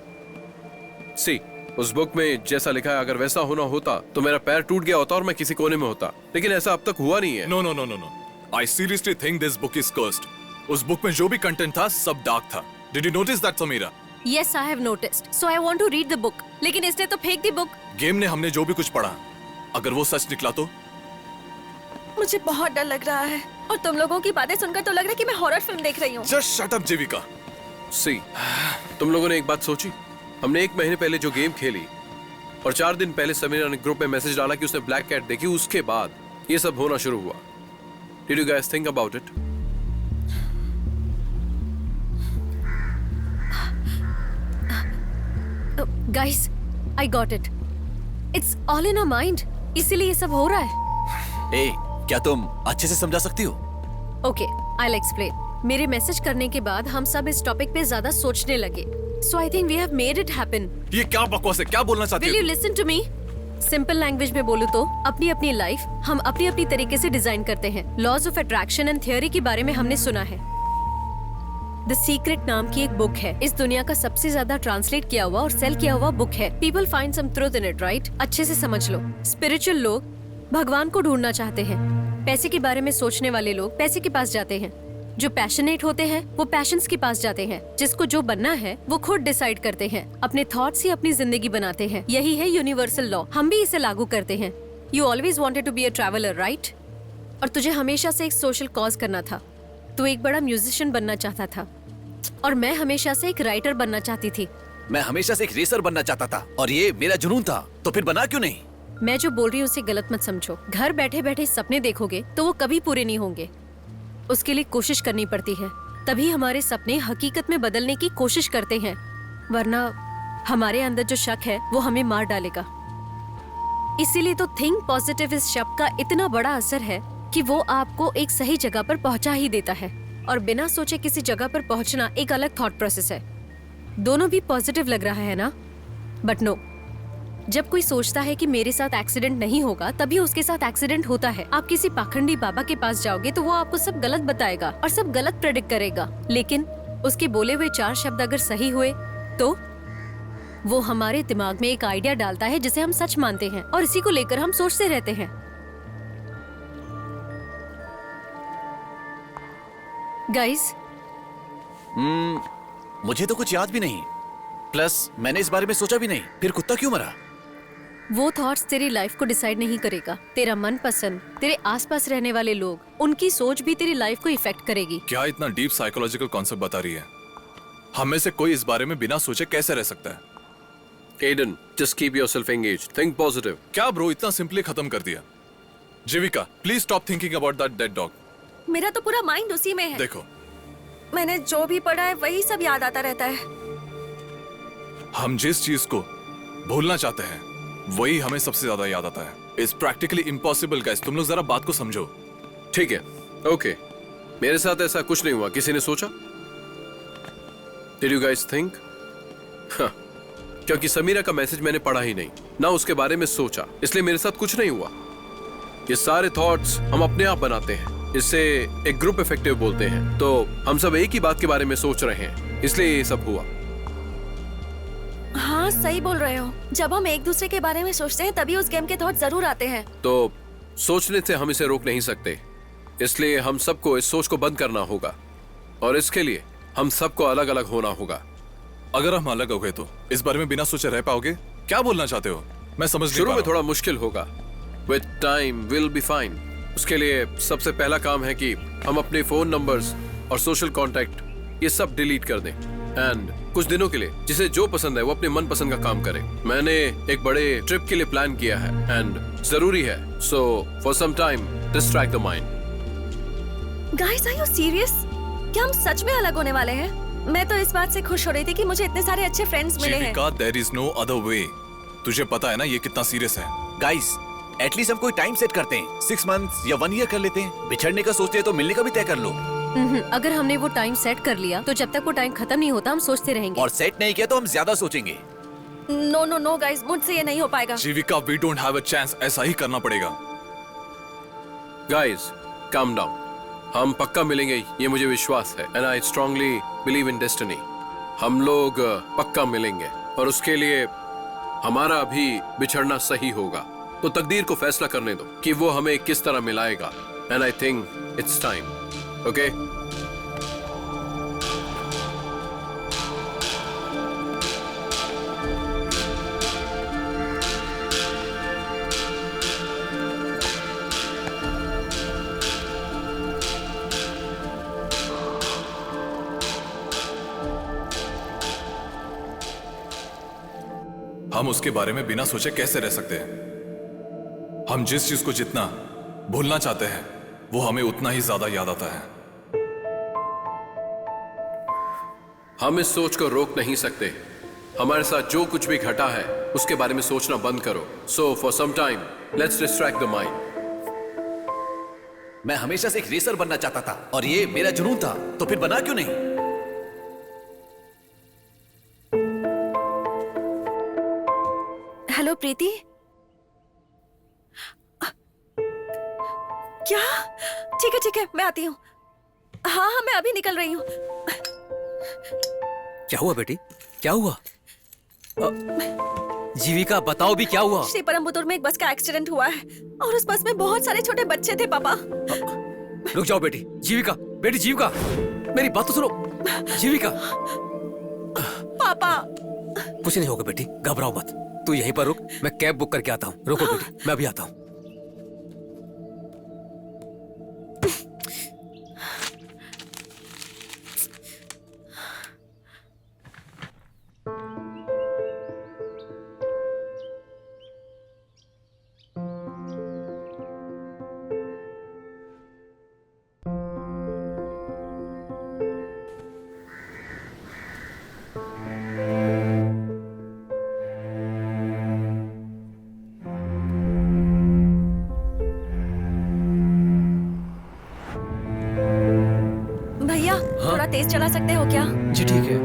See, उस बुक में जैसा लिखा है अगर वैसा होना होता तो मेरा पैर टूट गया होता और मैं किसी कोने में होता. लेकिन ऐसा अब तक हुआ नहीं है. No. I seriously think this book is cursed. उस बुक में जो भी कंटेंट था सब डार्क था. Did you notice that, Samira? Yes, I have noticed. So I want to read the book. लेकिन इसने तो फेंक दी बुक. गेम ने हमने जो भी कुछ पढ़ा, अगर वो सच निकला तो? मुझे बहुत डर लग रहा है और तुम लोगों की बातें सुनकर तो लग रहा है कि मैं हॉरर फिल्म देख रही हूँ. Just shut up, जीविका. See, तुम लोगों ने एक बात सोची? हमने 1 महीने पहले जो गेम खेली और 4 दिन पहले समीरा ने ग्रुप में मैसेज डाला कि उसने ब्लैक कैट देखी, उसके बाद ये सब होना शुरू हुआ. Did you guys think about it? Guys, I got it. It's all in our mind. इसीलिए ये सब हो रहा है. ए, क्या तुम अच्छे से समझा सकती हो? Okay, I'll explain. मेरे मैसेज करने के बाद हम सब इस टॉपिक पे ज्यादा सोचने लगे. So I think we have made it happen. ये क्या बकवास है? क्या बोलना चाहती Will है? you listen to me? Simple language में बोलूं तो अपनी अपनी लाइफ हम अपनी अपनी तरीके से डिजाइन करते हैं। Laws of attraction and theory के बारे में हमने सुना है। द सीक्रेट नाम की एक बुक है, इस दुनिया का सबसे ज्यादा ट्रांसलेट किया हुआ और सेल किया हुआ बुक है। People find some truth in it, right? अच्छे से समझ लो, स्पिरिचुअल लोग भगवान को ढूंढना चाहते हैं। पैसे के बारे में सोचने वाले लोग पैसे के पास जाते हैं। जो पैशनेट होते हैं वो पैशंस के पास जाते हैं। जिसको जो बनना है वो खुद डिसाइड करते हैं। अपने थॉट्स ही अपनी जिंदगी बनाते हैं। यही है यूनिवर्सल लॉ, हम भी इसे लागू करते हैं। You always wanted to be a traveller, right? और तुझे हमेशा से एक सोशल कॉज करना था। तू एक बड़ा म्यूजिशियन बनना चाहता था और मैं हमेशा से एक राइटर बनना चाहती थी। मैं हमेशा से एक रेसर बनना चाहता था और ये मेरा जुनून था, तो फिर बना क्यों नहीं? मैं जो बोल रही हूँ उसे गलत मत समझो। घर बैठे बैठे सपने देखोगे तो वो कभी पूरे नहीं होंगे। उसके लिए कोशिश करनी पड़ती है, तभी हमारे सपने हकीकत में बदलने की कोशिश करते हैं, वरना हमारे अंदर जो शक है वो हमें मार डालेगा। इसीलिए तो थिंक पॉजिटिव इस शब्द का इतना बड़ा असर है कि वो आपको एक सही जगह पर पहुंचा ही देता है। और बिना सोचे किसी जगह पर पहुंचना एक अलग थॉट प्रोसेस है। दोनों भी पॉजिटिव लग रहा है ना? बट नो, जब कोई सोचता है कि मेरे साथ एक्सीडेंट नहीं होगा तभी उसके साथ एक्सीडेंट होता है। आप किसी पाखंडी बाबा के पास जाओगे तो वो आपको सब गलत बताएगा और सब गलत प्रेडिक्ट करेगा, लेकिन उसके बोले हुए 4 शब्द अगर सही हुए तो वो हमारे दिमाग में एक आइडिया डालता है जिसे हम सच मानते हैं और इसी को लेकर हम सोचते रहते हैं। गाइस, मुझे तो कुछ याद भी नहीं, प्लस मैंने इस बारे में सोचा भी नहीं। फिर कुत्ता क्यों मरा? वो थॉट्स तेरी लाइफ को डिसाइड नहीं करेगा। तेरा मनपसंद, तेरे आसपास रहने वाले लोग, उनकी सोच भी तेरी लाइफ को इफेक्ट करेगी। क्या इतना डीप साइकोलॉजिकल कॉन्सेप्ट बता रही है? हम में से कोई इस बारे में बिना सोचे कैसे रह सकता है? Aiden, just keep yourself engaged. Think positive. क्या ब्रो, इतना सिंपली खत्म कर दिया? Jeevika, please stop thinking about that dead dog. मेरा तो पूरा माइंड उसी में है। देखो, मैंने जो भी पढ़ा है वही सब याद आता रहता है। हम जिस चीज को भूलना चाहते हैं वही हमें सबसे ज्यादा याद आता है। It's practically impossible guys. तुम लोग जरा बात को समझो। ठीक है, ओके। मेरे साथ ऐसा कुछ नहीं हुआ। किसी ने सोचा? Did you guys think? हाँ, क्योंकि समीरा का मैसेज मैंने पढ़ा ही नहीं, ना उसके बारे में सोचा, इसलिए मेरे साथ कुछ नहीं हुआ। ये सारे थॉट्स हम अपने आप बनाते हैं। इसे एक ग्रुप इफेक्टिव बोलते हैं। तो हम सब एक ही बात के बारे में सोच रहे हैं, इसलिए ये सब हुआ। हाँ, सही बोल रहे हो। जब हम एक दूसरे के बारे में सोचते हैं तभी उस गेम के थॉट जरूर आते हैं। तो सोचने से हम इसे रोक नहीं सकते, इसलिए हम सबको इस सोच को बंद करना होगा और इसके लिए हम सबको अलग अलग होना होगा। अगर हम अलग हो गए तो इस बारे में बिना सोचे रह पाओगे? क्या बोलना चाहते हो? मैं समझ नहीं पा शुरू रहा में हूं। थोड़ा मुश्किल होगा। With time will be fine. उसके लिए सबसे पहला काम है कि हम अपने फोन नंबर्स और सोशल कांटेक्ट ये सब डिलीट कर दें एंड कुछ दिनों के लिए जिसे जो पसंद है वो अपने मन पसंद का काम करे। मैंने एक बड़े ट्रिप के लिए प्लान किया है एंड जरूरी है, so for some time distract the mind. Guys, are you serious? क्या हम सच में अलग होने वाले हैं? मैं तो इस बात से खुश हो रही थी कि मुझे इतने सारे अच्छे फ्रेंड्स मिले हैं। Jeevika, there is no other way. तुझे पता है ना ये कितना सीरियस है। गाइस, एटलीस्ट हम कोई टाइम सेट करते हैं। 6 मंथ्स या 1 ईयर कर लेते हैं। बिछड़ने का सोचते हैं तो मिलने का भी तय कर लो। अगर हमने वो टाइम सेट कर लिया तो जब तक वो टाइम खत्म नहीं होता हम सोचते रहेंगे। और सेट नहीं किया तो हम ज्यादा सोचेंगे। नो नो नो गाइस, मुझसे ये नहीं हो पाएगा। Jeevika, we don't have a chance. ऐसा ही करना पड़ेगा। Guys, calm down. हम पक्का मिलेंगे, ये मुझे विश्वास है and I strongly believe in destiny. हम लोग पक्का मिलेंगे और उसके लिए हमारा अभी बिछड़ना सही होगा। तो तकदीर को फैसला करने दो कि वो हमें किस तरह मिलाएगा and I think it's time. Okay, हम उसके बारे में बिना सोचे कैसे रह सकते हैं? हम जिस चीज को जितना भूलना चाहते हैं वो हमें उतना ही ज्यादा याद आता है। हम इस सोच को रोक नहीं सकते। हमारे साथ जो कुछ भी घटा है उसके बारे में सोचना बंद करो। So for some time let's distract the mind. मैं हमेशा से एक रेसर बनना चाहता था और ये मेरा जुनून था, तो फिर बना क्यों नहीं? हेलो प्रीति, क्या? ठीक है, मैं आती हूँ। हाँ, मैं अभी निकल रही हूँ। क्या हुआ बेटी, क्या हुआ? जीविका बताओ भी क्या हुआ? श्री परमपुर में एक बस का एक्सीडेंट हुआ है और उस बस में बहुत सारे छोटे बच्चे थे पापा। रुक जाओ बेटी, जीविका, बेटी जीविका, मेरी बात तो सुनो। जीविका। पापा। कुछ नहीं होगा बेटी, घबराओ मत। तू यहीं पर रुक, मैं कैब बुक करके आता हूँ। रुको बेटी, मैं अभी आता हूँ। भैया, थोड़ा तेज चला सकते हो क्या? जी ठीक है।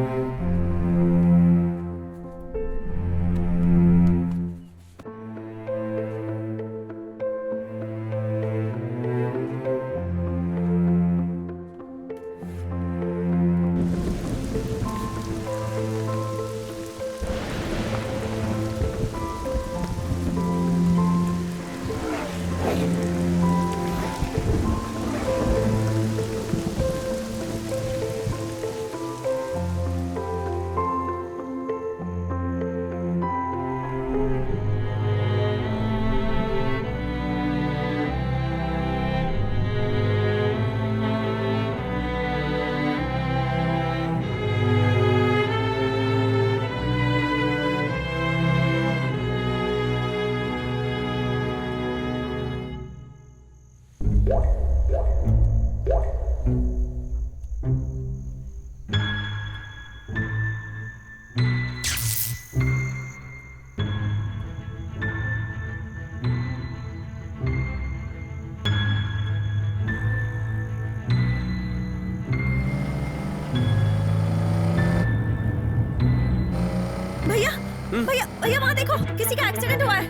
भैया वहाँ देखो, किसी का एक्सीडेंट हुआ है।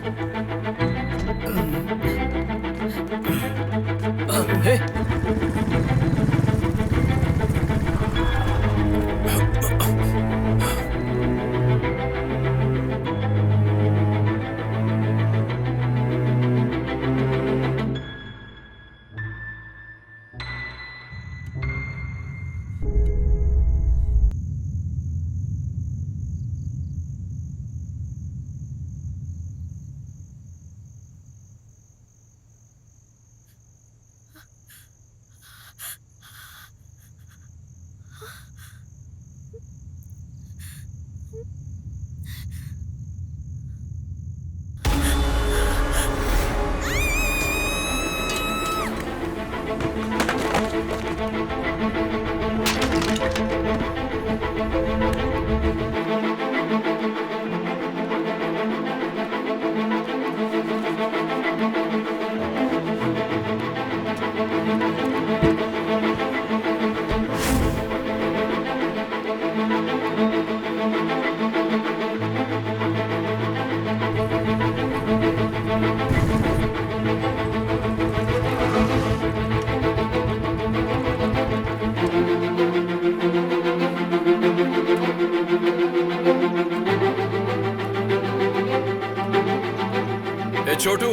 ए छोटू,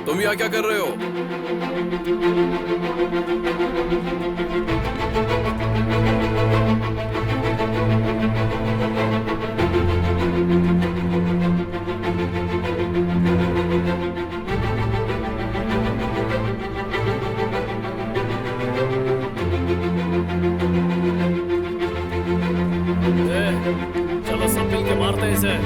तुम यहाँ क्या कर रहे हो? चलो सब मिलके मारते हैं इसे।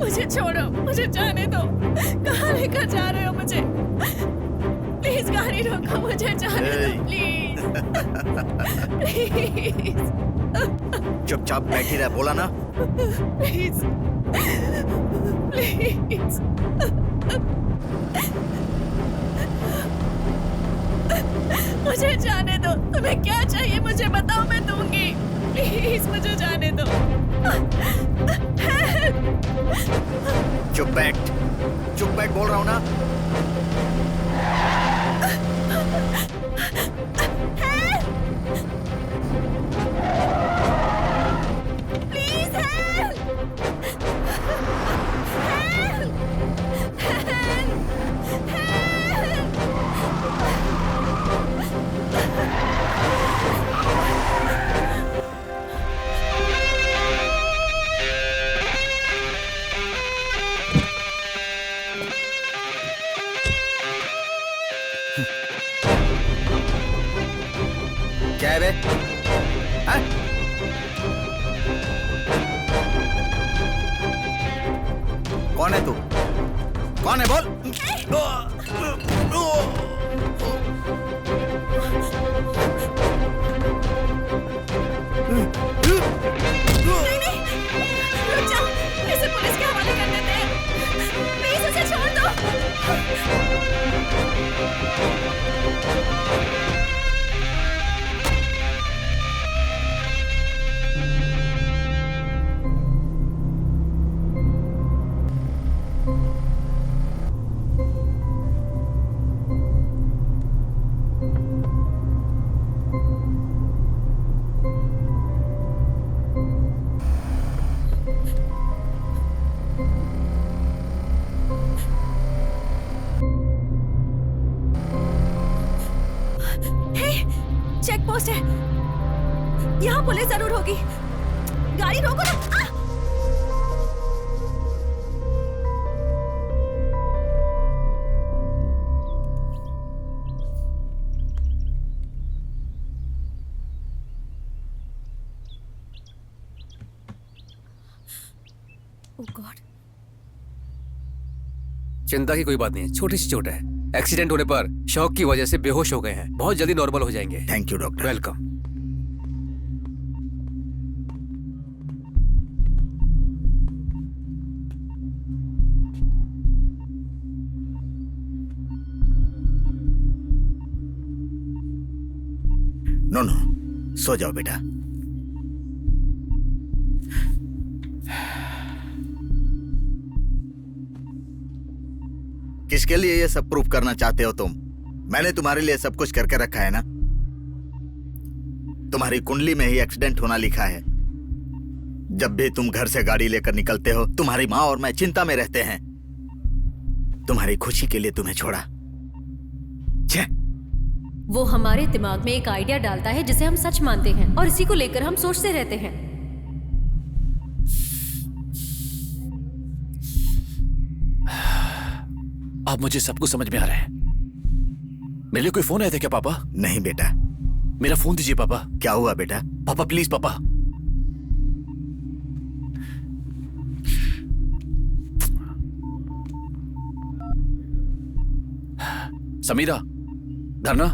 मुझे छोड़ो, मुझे जाने दो। कहाँ लेकर जा रहे हो मुझे? प्लीज गाड़ी रोको, मुझे जाने दो प्लीज। प्लीज चुपचाप बैठी रह, बोला ना। Please please. मुझे जाने दो। तुम्हें क्या चाहिए मुझे बताओ, मैं दूंगी। प्लीज मुझे जाने दो। चुप बैठ, चुप बैठ बोल रहा हूँ ना। प्लीज क्या है बे? हाँ? कौन है तू? कौन है बोल? रुक जाओ, इसे पुलिस के हवाले कर देते हैं। प्लीज उसे छोड़ दो। चेक पोस्ट है, यहाँ पुलिस जरूर होगी। गाड़ी रोको ना। Oh God. चिंता की कोई बात नहीं है, छोटी सी चोट है। एक्सीडेंट होने पर शॉक की वजह से बेहोश हो गए हैं, बहुत जल्दी नॉर्मल हो जाएंगे। Thank you doctor. Welcome. No no, सो जाओ बेटा। किसके लिए ये सब प्रूफ करना चाहते हो तुम? मैंने तुम्हारे लिए सब कुछ करके रखा है ना। तुम्हारी कुंडली में ही एक्सीडेंट होना लिखा है। जब भी तुम घर से गाड़ी लेकर निकलते हो, तुम्हारी माँ और मैं चिंता में रहते हैं। तुम्हारी खुशी के लिए तुम्हें छोड़ा। छे। वो हमारे दिमाग में एक आइडिया डालता है जिसे हम सच मानते हैं और इसी को लेकर हम सोचते रहते हैं। अब मुझे सब कुछ समझ में आ रहा है। मेरे लिए कोई फोन आया था क्या पापा? नहीं बेटा। मेरा फोन दीजिए पापा। क्या हुआ बेटा? पापा प्लीज पापा। समीरा, धरना।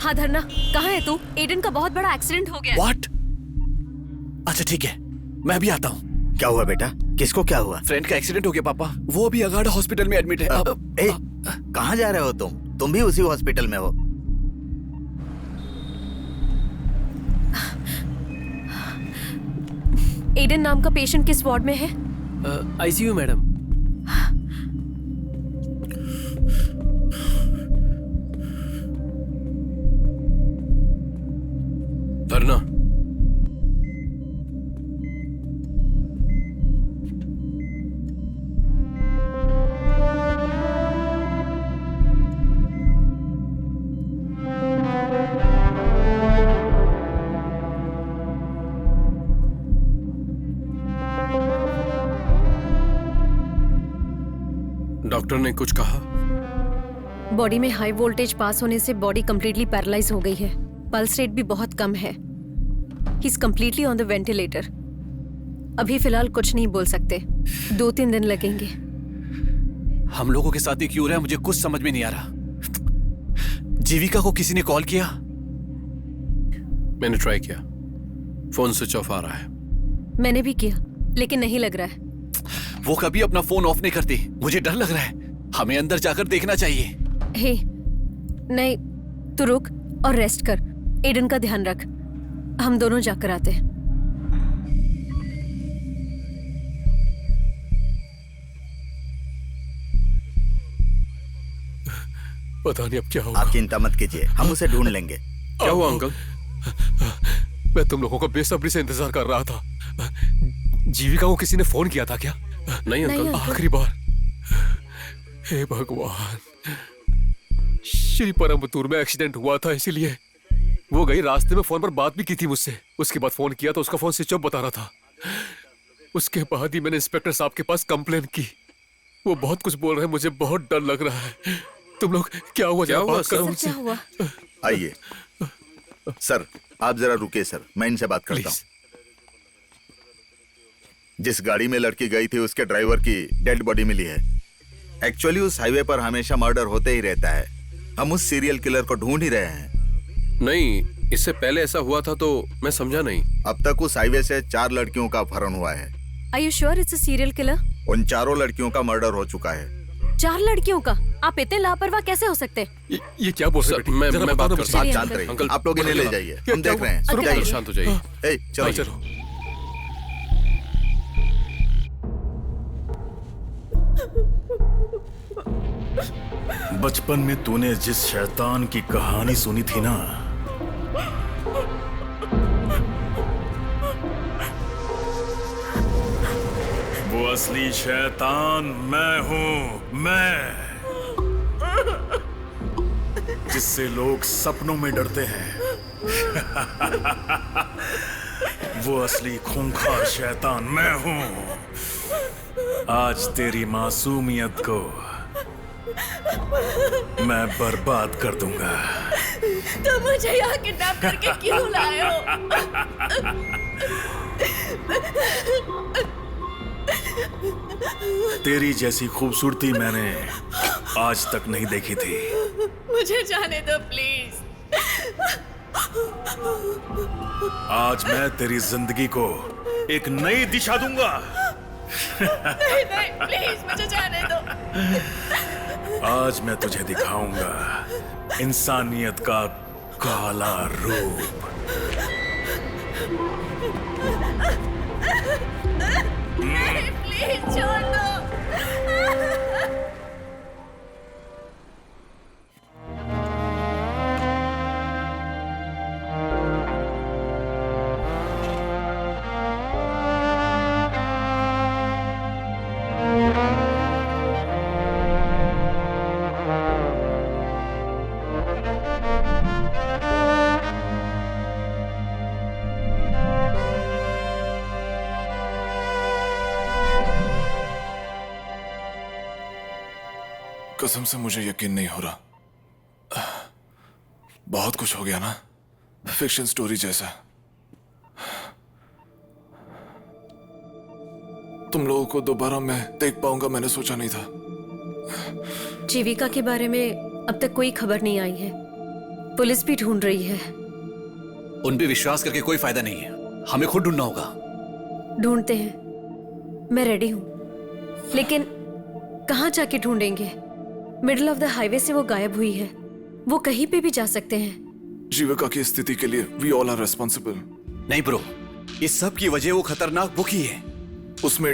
हाँ धरना, कहाँ है तू? एडन का बहुत बड़ा एक्सीडेंट हो गया। व्हाट? अच्छा ठीक है, मैं भी आता हूँ। क्या हुआ बेटा? किसको क्या हुआ? फ्रेंड का एक्सीडेंट हो गया पापा, वो अभी अगाड़ा हॉस्पिटल में एडमिट है। कहाँ जा रहे हो तुम? तुम भी उसी हॉस्पिटल में हो? एडन नाम का पेशेंट किस वार्ड में है? ICU madam. धरना। डॉक्टर ने कुछ कहा? बॉडी में हाई वोल्टेज पास होने से बॉडी कंप्लीटली पैरालाइज हो गई है। पल्स रेट भी बहुत कम है। He is completely on the ventilator. अभी फिलहाल कुछ नहीं बोल सकते, 2-3 दिन लगेंगे। हम लोगों के साथ ही क्यों रहा है मुझे कुछ समझ में नहीं आ रहा। जीविका को किसी ने कॉल किया? मैंने ट्राई किया, फोन स्विच ऑफ आ रहा है। मैंने भी किया, लेकिन नहीं लग रहा है। वो कभी अपना फोन ऑफ नहीं करती, मुझे डर लग रहा है। हमें अंदर जाकर देखना चाहिए। हे, नहीं, तू रुक और रेस्ट कर। एडन का ध्यान रख, हम दोनों जाकर आते हैं। पता नहीं अब क्या होगा। आप चिंता मत कीजिए, हम उसे ढूंढ लेंगे। क्या हुआ अंकल? मैं तुम लोगों का बेसब्री से इंतजार कर रहा था। जीविका को किसी ने फोन किया था क्या? नहीं अंकल। आखिरी बार। हे भगवान, श्री परमपुर में एक्सीडेंट हुआ था, इसीलिए वो गई। रास्ते में फोन पर बात भी की थी मुझसे। उसके बाद फोन किया तो उसका फोन स्विच ऑफ बता रहा था। उसके बाद ही मैंने इंस्पेक्टर साहब के पास कंप्लेन की। वो बहुत कुछ बोल रहे हैं, मुझे बहुत डर लग रहा है। तुम लोग क्या हुआ? क्या हुआ सर? क्या हुआ? आइए सर, आप जरा रुकिए सर, मैं इनसे बात करता हूँ। जिस गाड़ी में लड़की गई थी उसके ड्राइवर की डेड बॉडी मिली है। एक्चुअली उस हाईवे पर हमेशा मर्डर होते ही रहता है। हम उस सीरियल किलर को ढूंढ ही रहे हैं। नहीं, इससे पहले ऐसा हुआ था तो मैं समझा नहीं। अब तक उस हाईवे से 4 लड़कियों का अपहरण हुआ है। Are you sure it's a serial killer? उन चारों लड़कियों का मर्डर हो चुका है। 4 लड़कियों का? आप इतने लापरवाह कैसे हो सकते हैं? ये क्या बोल रहे हैं? मैं बात करता आप हूँ। शांत रहिए, अंकल, आप लोग इन्हें ले जाइए, हम देख रहे हैं। अंकल, शांत हो जाइए। ए, चलो। बचपन में तूने जिस शैतान की कहानी सुनी थी ना, वो असली शैतान मैं हूं। मैं, जिससे लोग सपनों में डरते हैं। वो असली खूंखार शैतान मैं हूं। आज तेरी मासूमियत को मैं बर्बाद कर दूंगा। तुम मुझे यहाँ किडनैप करके क्यों लाए हो? तेरी जैसी खूबसूरती मैंने आज तक नहीं देखी थी। मुझे जाने दो प्लीज। आज मैं तेरी जिंदगी को एक नई दिशा दूंगा। नहीं नहीं प्लीज मुझे जाने दो। आज मैं तुझे दिखाऊंगा इंसानियत का काला रूप। नहीं प्लीज छोड़ दो। कसम से मुझे यकीन नहीं हो रहा। बहुत कुछ हो गया ना, फिक्शन स्टोरी जैसा। तुम लोगों को दोबारा मैं देख पाऊंगा मैंने सोचा नहीं था। जीविका के बारे में अब तक कोई खबर नहीं आई है। पुलिस भी ढूंढ रही है। उन पे विश्वास करके कोई फायदा नहीं है, हमें खुद ढूंढना होगा। ढूंढते हैं, मैं रेडी हूं, लेकिन कहां जाके ढूंढेंगे? मिडिल ऑफ द हाईवे से वो गायब हुई है, वो कहीं पे भी जा सकते हैं। जीविका की स्थिति के लिए वी ऑल आर रिस्पॉन्सिबल। नहीं ब्रो, इस सब की वजह वो खतरनाक बुक ही है। उसमें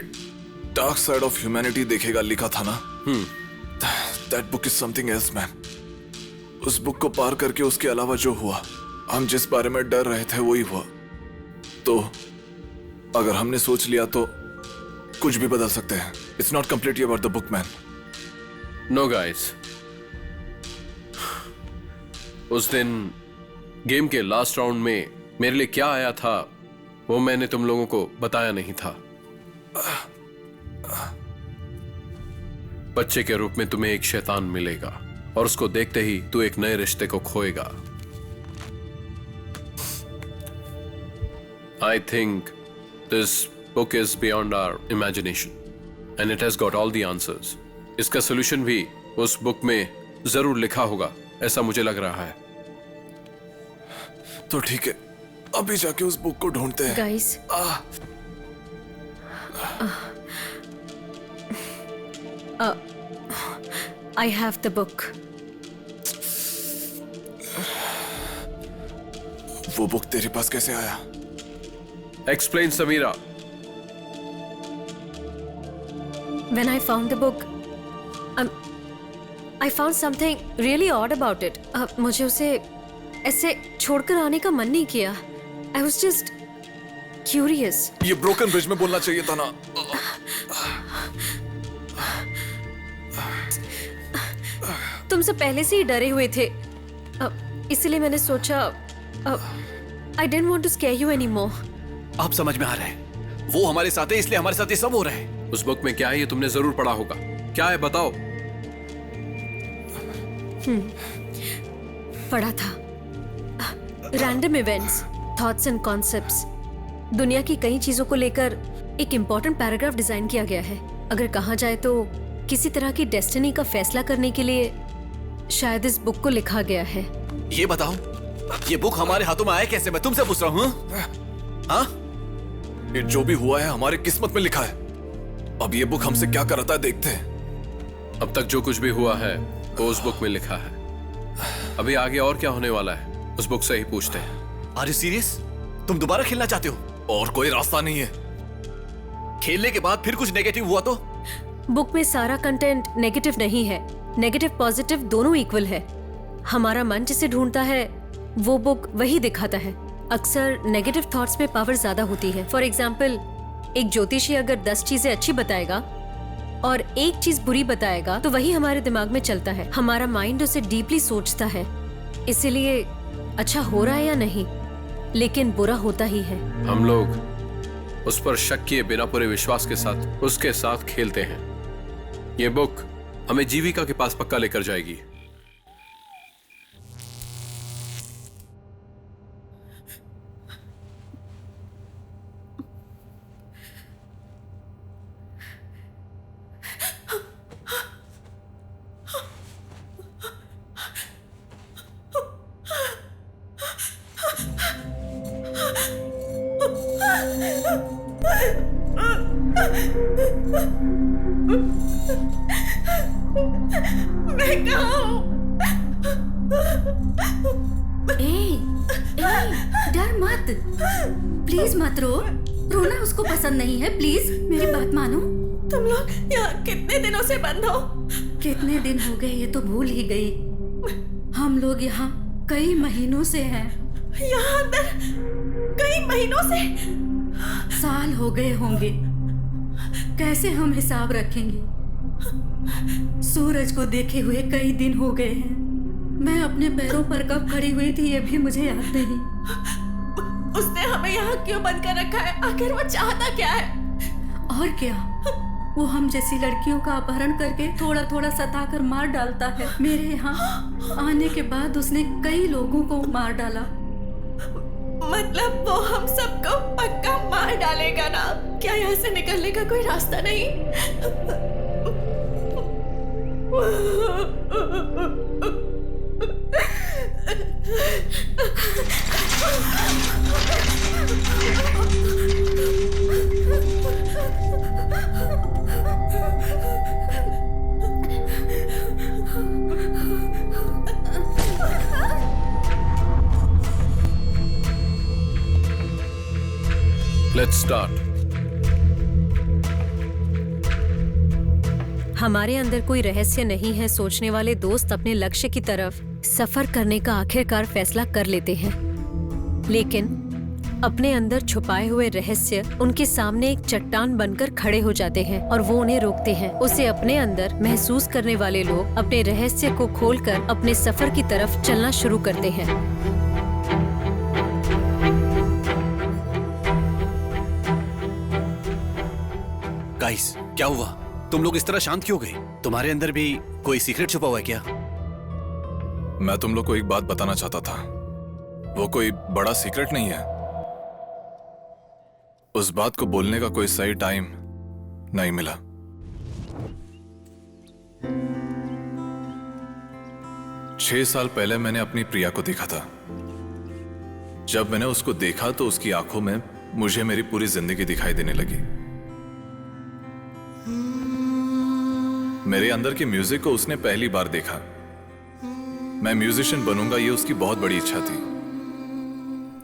डार्क साइड ऑफ ह्यूमैनिटी देखेगा लिखा था ना। That book is something else man. उस बुक को पार करके उसके अलावा जो हुआ, हम जिस बारे में डर रहे थे वही हुआ। तो अगर हमने सोच लिया तो कुछ भी बदल सकते हैं। It's not completely about the book man. No guys, उस दिन गेम के लास्ट राउंड में मेरे लिए क्या आया था वो मैंने तुम लोगों को बताया नहीं था। बच्चे के रूप में तुम्हें एक शैतान मिलेगा और उसको देखते ही तू एक नए रिश्ते को खोएगा। I think this book is beyond our imagination and it has got all the answers. इसका solution भी उस book में जरूर लिखा होगा, ऐसा मुझे लग रहा है। तो ठीक है, अभी जाके उस बुक को ढूंढते हैं। Guys, I have the book. वो बुक तेरे पास कैसे आया? Explain, Samira. When I found the book, I found something really odd about it. मुझे उसे ऐसे छोड़कर आने का मन नहीं किया. I was just curious. ये ब्रोकन ब्रिज में बोलना चाहिए था ना। तुम सब पहले से ही डरे हुए थे, इसलिए मैंने सोचा I didn't want to scare you anymore. आप समझ में आ रहा है, वो हमारे साथ है इसलिए हमारे साथ ये सब हो रहा है। उस बुक में क्या है ये तुमने जरूर पढ़ा होगा। क्या है बताओ। पढ़ा था, random events, thoughts and concepts. दुनिया की कई चीजों को लेकर एक इम्पोर्टेंट पैराग्राफ डिजाइन किया गया है। अगर कहा जाए तो किसी तरह की डेस्टिनी का फैसला करने के लिए शायद इस बुक को लिखा गया है। ये बताओ, ये बुक हमारे हाथों में आया कैसे? मैं तुमसे पूछ रहा हूँ। हाँ? ये जो भी हुआ है हमारे किस्मत में लिखा है। अब ये बुक हमसे क्या कराता है देखते हैं। अब तक जो कुछ भी हुआ है वो उस बुक में लिखा है। अभी आगे और क्या होने वाला है उस बुक से ही पूछते हैं। Are you serious? तुम दोबारा खेलना चाहते हो? और कोई रास्ता नहीं है। खेलने के बाद फिर कुछ नेगेटिव हुआ तो? बुक में सारा कंटेंट नेगेटिव नहीं है, नेगेटिव पॉजिटिव दोनों इक्वल है। हमारा मन जिसे ढूंढता है वो बुक वही दिखाता है। अक्सर नेगेटिव थॉट्स में पावर ज्यादा होती है। फॉर एग्जाम्पल, एक ज्योतिषी अगर 10 चीजें अच्छी बताएगा और एक चीज बुरी बताएगा तो वही हमारे दिमाग में चलता है। हमारा माइंड उसे डीपली सोचता है, इसीलिए अच्छा हो रहा है या नहीं, लेकिन बुरा होता ही है। हम लोग उस पर शक किए बिना पूरे विश्वास के साथ उसके साथ खेलते हैं। ये बुक हमें जीविका के पास पक्का लेकर जाएगी। मैं कहाँ हूँ? डर मत, प्लीज मत रो। रोना उसको पसंद नहीं है, प्लीज मेरी बात मानो। तुम लोग यहाँ कितने दिनों से बंद हो? कितने दिन हो गए ये तो भूल ही गई। हम लोग यहाँ कई महीनों से हैं। यहाँ अंदर कई महीनों से? साल हो गए होंगे। कैसे हम हिसाब रखेंगे? सूरज को देखे हुए कई दिन हो गए हैं। मैं अपने पैरों पर कब खड़ी हुई थी ये भी मुझे याद नहीं। उसने हमें यहाँ क्यों बंद कर रखा है? आखिर वो चाहता क्या है? और क्या, वो हम जैसी लड़कियों का अपहरण करके थोड़ा थोड़ा सताकर मार डालता है। मेरे यहाँ आने के बाद उसने कई लोगों को मार डाला। मतलब वो हम सबको पक्का मार डालेगा ना? क्या यहाँ से निकलने का कोई रास्ता नहीं? Let's start. हमारे अंदर कोई रहस्य नहीं है सोचने वाले दोस्त अपने लक्ष्य की तरफ सफर करने का आखिरकार फैसला कर लेते हैं, लेकिन अपने अंदर छुपाए हुए रहस्य उनके सामने एक चट्टान बनकर खड़े हो जाते हैं और वो उन्हें रोकते हैं। उसे अपने अंदर महसूस करने वाले लोग अपने रहस्य को खोलकर अपने सफर की तरफ चलना शुरू करते हैं। गाइस, क्या हुआ? तुम लोग इस तरह शांत क्यों गए? तुम्हारे अंदर भी कोई सीक्रेट छुपा हुआ है क्या? मैं तुम लोग को एक बात बताना चाहता था। वो कोई बड़ा सीक्रेट नहीं है, उस बात को बोलने का कोई सही टाइम नहीं मिला। छह साल पहले मैंने अपनी प्रिया को देखा था। जब मैंने उसको देखा तो उसकी आंखों में मुझे मेरी पूरी जिंदगी दिखाई देने लगी। मेरे अंदर की म्यूजिक को उसने पहली बार देखा। मैं म्यूजिशियन बनूंगा ये उसकी बहुत बड़ी इच्छा थी।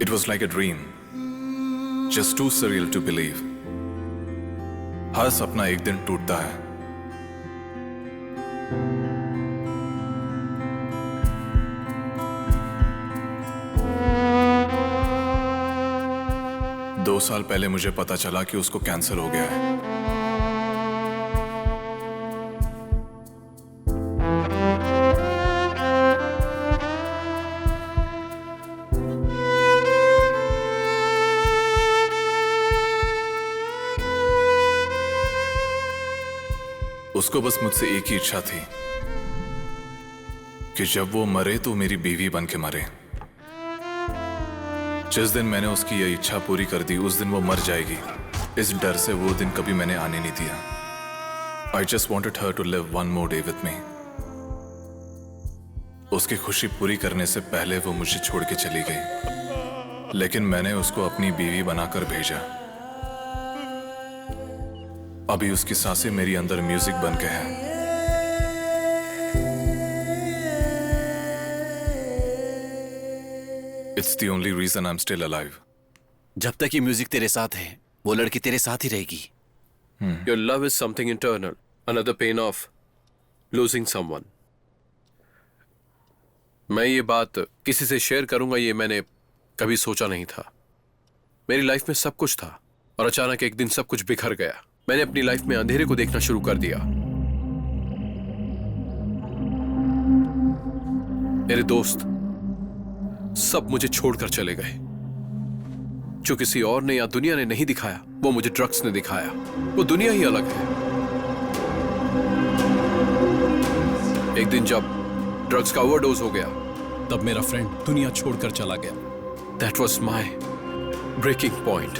It was like a dream, just too surreal to believe. हर सपना एक दिन टूटता है। दो साल पहले मुझे पता चला कि उसको कैंसर हो गया है। उसको बस मुझसे एक ही इच्छा थी कि जब वो मरे तो मेरी बीवी बन के मरे। जिस दिन मैंने उसकी यह इच्छा पूरी कर दी उस दिन वो मर जाएगी। इस डर से वो दिन कभी मैंने आने नहीं दिया। I just wanted her to live one more day with me. उसकी खुशी पूरी करने से पहले वो मुझे छोड़ के चली गई, लेकिन मैंने उसको अपनी बीवी बनाकर भेजा। अभी उसकी सांसें मेरी अंदर म्यूजिक बन के हैं। It's the only reason I'm still alive. जब तक ये म्यूजिक तेरे साथ है वो लड़की तेरे साथ ही रहेगी। Your love is something internal, another pain of losing someone. मैं ये बात किसी से शेयर करूंगा ये मैंने कभी सोचा नहीं था। मेरी लाइफ में सब कुछ था और अचानक एक दिन सब कुछ बिखर गया। मैंने अपनी लाइफ में अंधेरे को देखना शुरू कर दिया। मेरे दोस्त सब मुझे छोड़कर चले गए। जो किसी और ने या दुनिया ने नहीं दिखाया वो मुझे ड्रग्स ने दिखाया। वो दुनिया ही अलग है। एक दिन जब ड्रग्स का ओवरडोज हो गया तब मेरा फ्रेंड दुनिया छोड़कर चला गया। That was my breaking point.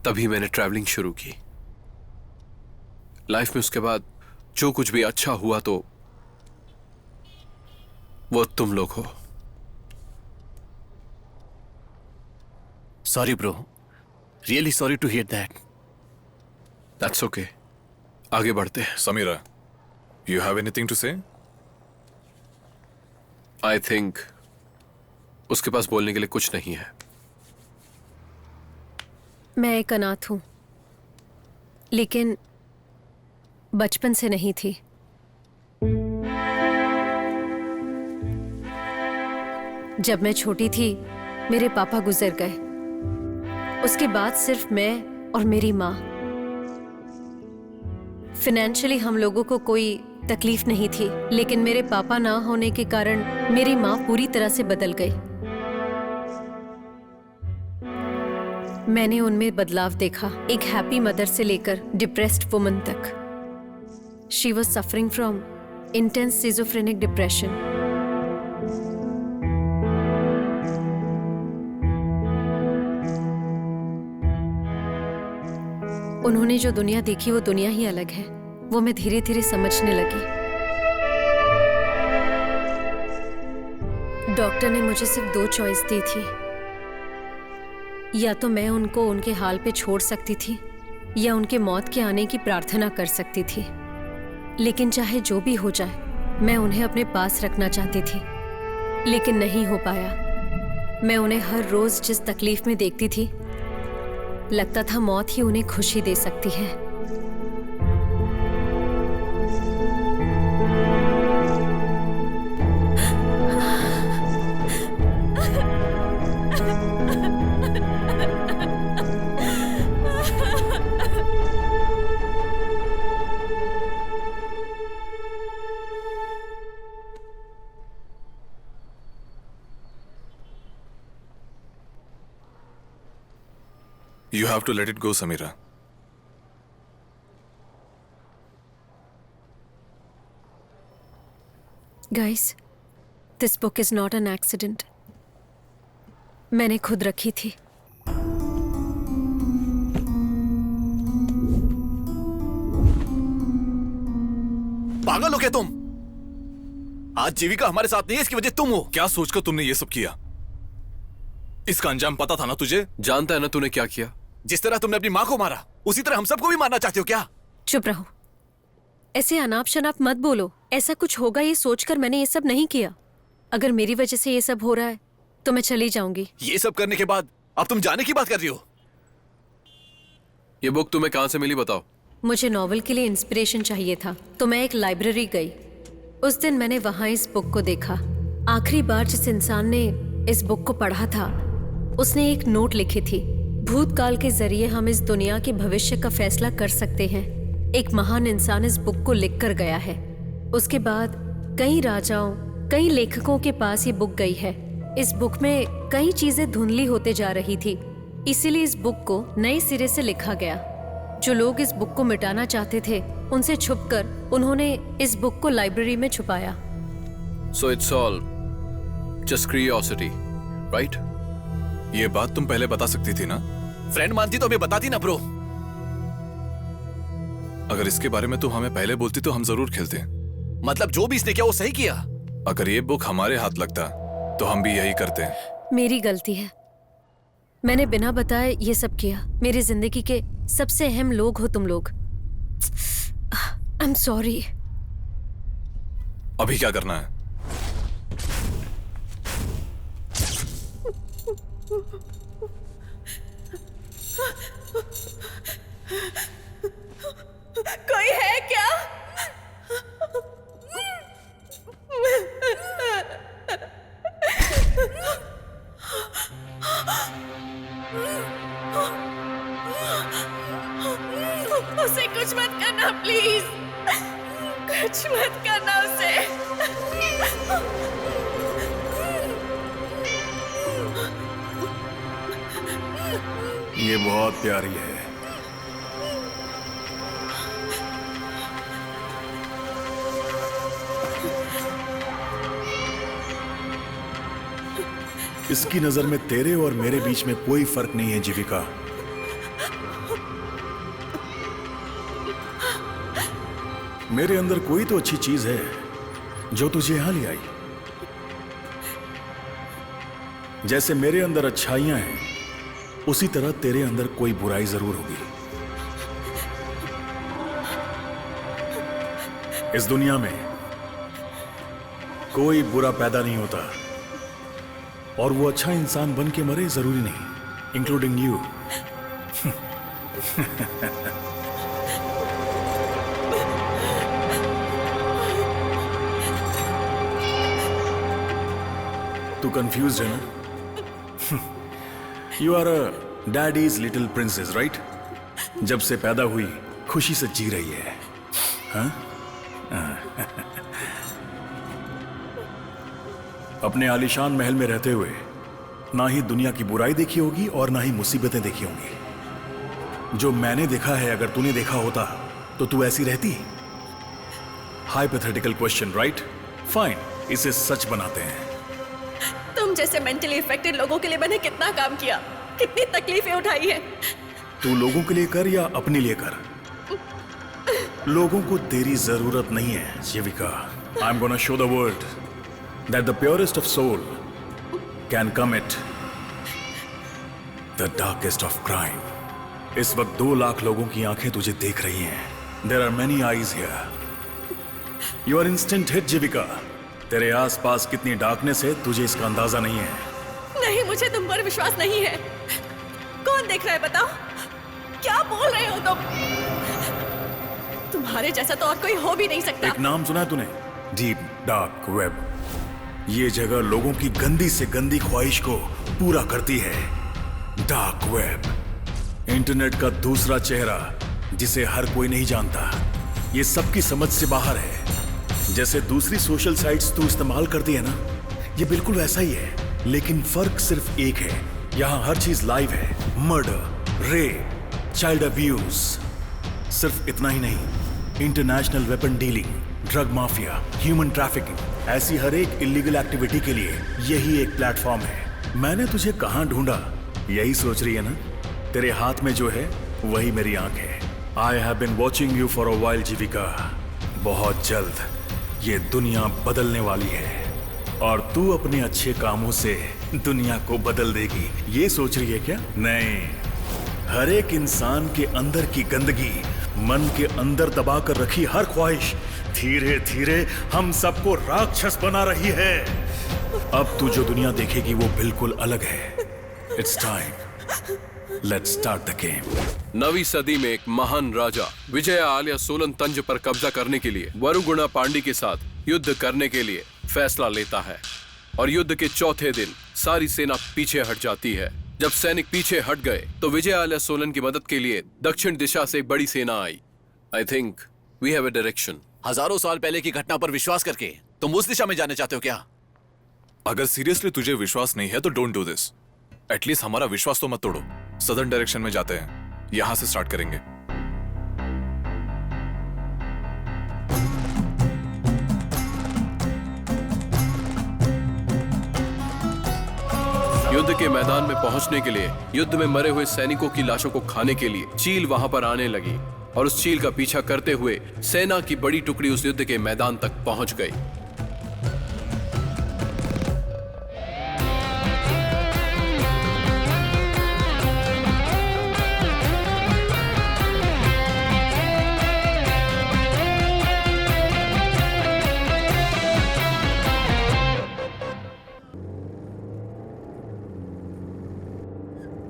तभी मैंने ट्रैवलिंग शुरू की। लाइफ में उसके बाद जो कुछ भी अच्छा हुआ तो वो तुम लोग हो। Sorry bro, really sorry to hear that. That's okay, आगे बढ़ते हैं। Samira, you have anything to say? I think उसके पास बोलने के लिए कुछ नहीं है। मैं एक अनाथ हूं, लेकिन बचपन से नहीं थी। जब मैं छोटी थी मेरे पापा गुजर गए। उसके बाद सिर्फ मैं और मेरी माँ। फाइनेंशियली हम लोगों को कोई तकलीफ नहीं थी, लेकिन मेरे पापा ना होने के कारण मेरी माँ पूरी तरह से बदल गई। मैंने उनमें बदलाव देखा, एक हैप्पी मदर से लेकर डिप्रेस्ड वुमन तक। She was suffering from intense schizophrenic depression. उन्होंने जो दुनिया देखी वो दुनिया ही अलग है। वो मैं धीरे धीरे समझने लगी। डॉक्टर ने मुझे सिर्फ 2 चॉइस दी थी, या तो मैं उनको उनके हाल पे छोड़ सकती थी या उनके मौत के आने की प्रार्थना कर सकती थी। लेकिन चाहे जो भी हो जाए मैं उन्हें अपने पास रखना चाहती थी, लेकिन नहीं हो पाया। मैं उन्हें हर रोज जिस तकलीफ में देखती थी लगता था मौत ही उन्हें खुशी दे सकती है। You have to let it go, Samira. Guys, this book is not an accident. मैंने खुद रखी थी. पागल हो क्या तुम? आज जीविका हमारे साथ नहीं है, इसकी वजह तुम हो. क्या सोचकर तुमने ये सब किया? इसका अंजाम पता था ना तुझे? जानता है ना तूने क्या किया? जिस तरह तुमने अपनी माँ को मारा, उसी तरह हम सबको भी मारना चाहते हो क्या? चुप रहो. ऐसे अनाप शनाप मत बोलो. ऐसा कुछ होगा ये सोचकर मैंने ये सब नहीं किया. अगर मेरी वजह से ये सब हो रहा है तो मैं चली जाऊंगी. ये सब करने के बाद अब तुम जाने की बात कर रही हो? ये बुक तुम्हें कहां से मिली बताओ? मुझे नॉवल के लिए इंस्पिरेशन चाहिए था तो मैं एक लाइब्रेरी गई. उस दिन मैंने वहां इस बुक को देखा. आखिरी बार जिस इंसान ने इस बुक को पढ़ा था उसने एक नोट लिखी थी. भूतकाल के जरिए हम इस दुनिया के भविष्य का फैसला कर सकते हैं. एक महान इंसान इस बुक को लिख कर गया है. उसके बाद कई राजाओं, कई लेखकों के पास ये बुक गई है. इस बुक में कई चीजें धुंधली होते जा रही थी, इसीलिए इस बुक को नए सिरे से लिखा गया. जो लोग इस बुक को मिटाना चाहते थे उनसे छुपकर उन्होंने इस बुक को लाइब्रेरी में छुपाया. So it's all just curiosity, right? ये बात तुम पहले बता सकती थी ना? फ्रेंड मानती तो हमें बताती ना ब्रो. अगर इसके बारे में तुम हमें पहले बोलती तो हम जरूर खेलते. मतलब जो भी इसने किया वो सही किया. अगर ये बुक हमारे हाथ लगता तो हम भी यही करते. मेरी गलती है. मैंने बिना बताए ये सब किया. मेरी जिंदगी के सबसे अहम लोग हो तुम लोग. I am sorry. अभी क्या करना है? कोई है क्या? उसे कुछ मत करना प्लीज. कुछ मत करना उसे. ये बहुत प्यारी है. इसकी नजर में तेरे और मेरे बीच में कोई फर्क नहीं है जीविका. मेरे अंदर कोई तो अच्छी चीज है जो तुझे यहां ले आई. जैसे मेरे अंदर अच्छाइयां हैं उसी तरह तेरे अंदर कोई बुराई जरूर होगी. इस दुनिया में कोई बुरा पैदा नहीं होता और वो अच्छा इंसान बन के मरे जरूरी नहीं, इंक्लूडिंग यू. तू कंफ्यूज है ना? You are a daddy's little princess, right? जब से पैदा हुई खुशी से जी रही है. हाँ? अपने आलीशान महल में रहते हुए ना ही दुनिया की बुराई देखी होगी और ना ही मुसीबतें देखी होंगी. जो मैंने देखा है अगर तूने देखा होता तो तू ऐसी रहती? Hypothetical question, right? फाइन, इसे सच बनाते हैं. तुम जैसे मेंटली इफेक्टेड लोगों के लिए मैंने कितना काम किया, कितनी तकलीफें उठाई है. तू लोगों के लिए कर या अपने लिए कर, लोगों को तेरी जरूरत नहीं है Jeevika. I am gonna show the world that the purest of soul can commit the darkest of crime. इस वक्त 2 लाख लोगों की आंखें तुझे देख रही हैं. There are many eyes here. You are instant hit, जीविका. तेरे आसपास कितनी डार्कनेस है तुझे इसका अंदाजा नहीं है. नहीं, मुझे तुम पर विश्वास नहीं है. कौन देख रहा है बताओ? क्या बोल रहे हो तुम? तुम्हारे जैसा तो और कोई हो भी नहीं सकता. एक नाम सुना है तूने? Deep dark web. ये जगह लोगों की गंदी से गंदी ख्वाहिश को पूरा करती है. डार्क वेब, इंटरनेट का दूसरा चेहरा जिसे हर कोई नहीं जानता. ये सबकी समझ से बाहर है. जैसे दूसरी सोशल साइट्स तू इस्तेमाल करती है ना, ये बिल्कुल वैसा ही है. लेकिन फर्क सिर्फ एक है, यहाँ हर चीज लाइव है. Murder, rape, child abuse. सिर्फ इतना ही नहीं, international weapon dealing, drug mafia, human trafficking, ऐसी हर एक इलीगल एक्टिविटी के लिए यही एक प्लेटफॉर्म है। मैंने तुझे कहाँ ढूंढा, यही सोच रही है ना? तेरे हाथ में जो है वही मेरी आंख है। I have been watching you for a while Jeevika. बहुत जल्द ये दुनिया बदलने वाली है और तू अपने अच्छे कामों से दुनिया को बदल देगी। ये सोच रही है क्या? नहीं, हर एक इंसान के अंदर की गंदगी, मन के अंदर दबा कर रखी हर ख्वाहिश धीरे धीरे हम सबको राक्षस बना रही है। अब तू जो दुनिया देखेगी वो बिल्कुल अलग है। It's time, let's start the game. नवी सदी में एक महान राजा विजया आलिया सोलन तंज पर कब्जा करने के लिए वरुगुणा पांडी के साथ युद्ध करने के लिए फैसला लेता है और युद्ध के चौथे दिन सारी सेना पीछे हट जाती है। जब सैनिक पीछे हट गए तो विजय आलिया सोलन की मदद के लिए दक्षिण दिशा से एक बड़ी सेना आई। I think we have a direction. हजारों साल पहले की घटना पर विश्वास करके तुम उस दिशा में जाने चाहते हो क्या? अगर सीरियसली तुझे विश्वास नहीं है तो डोंट डू दिस। एटलीस्ट हमारा विश्वास तो मत तोड़ो। सदर्न डायरेक्शन में जाते हैं, यहां से स्टार्ट करेंगे। युद्ध के मैदान में पहुंचने के लिए युद्ध में मरे हुए सैनिकों की लाशों को खाने के लिए चील वहां पर आने लगी और उस चील का पीछा करते हुए सेना की बड़ी टुकड़ी उस युद्ध के मैदान तक पहुंच गई।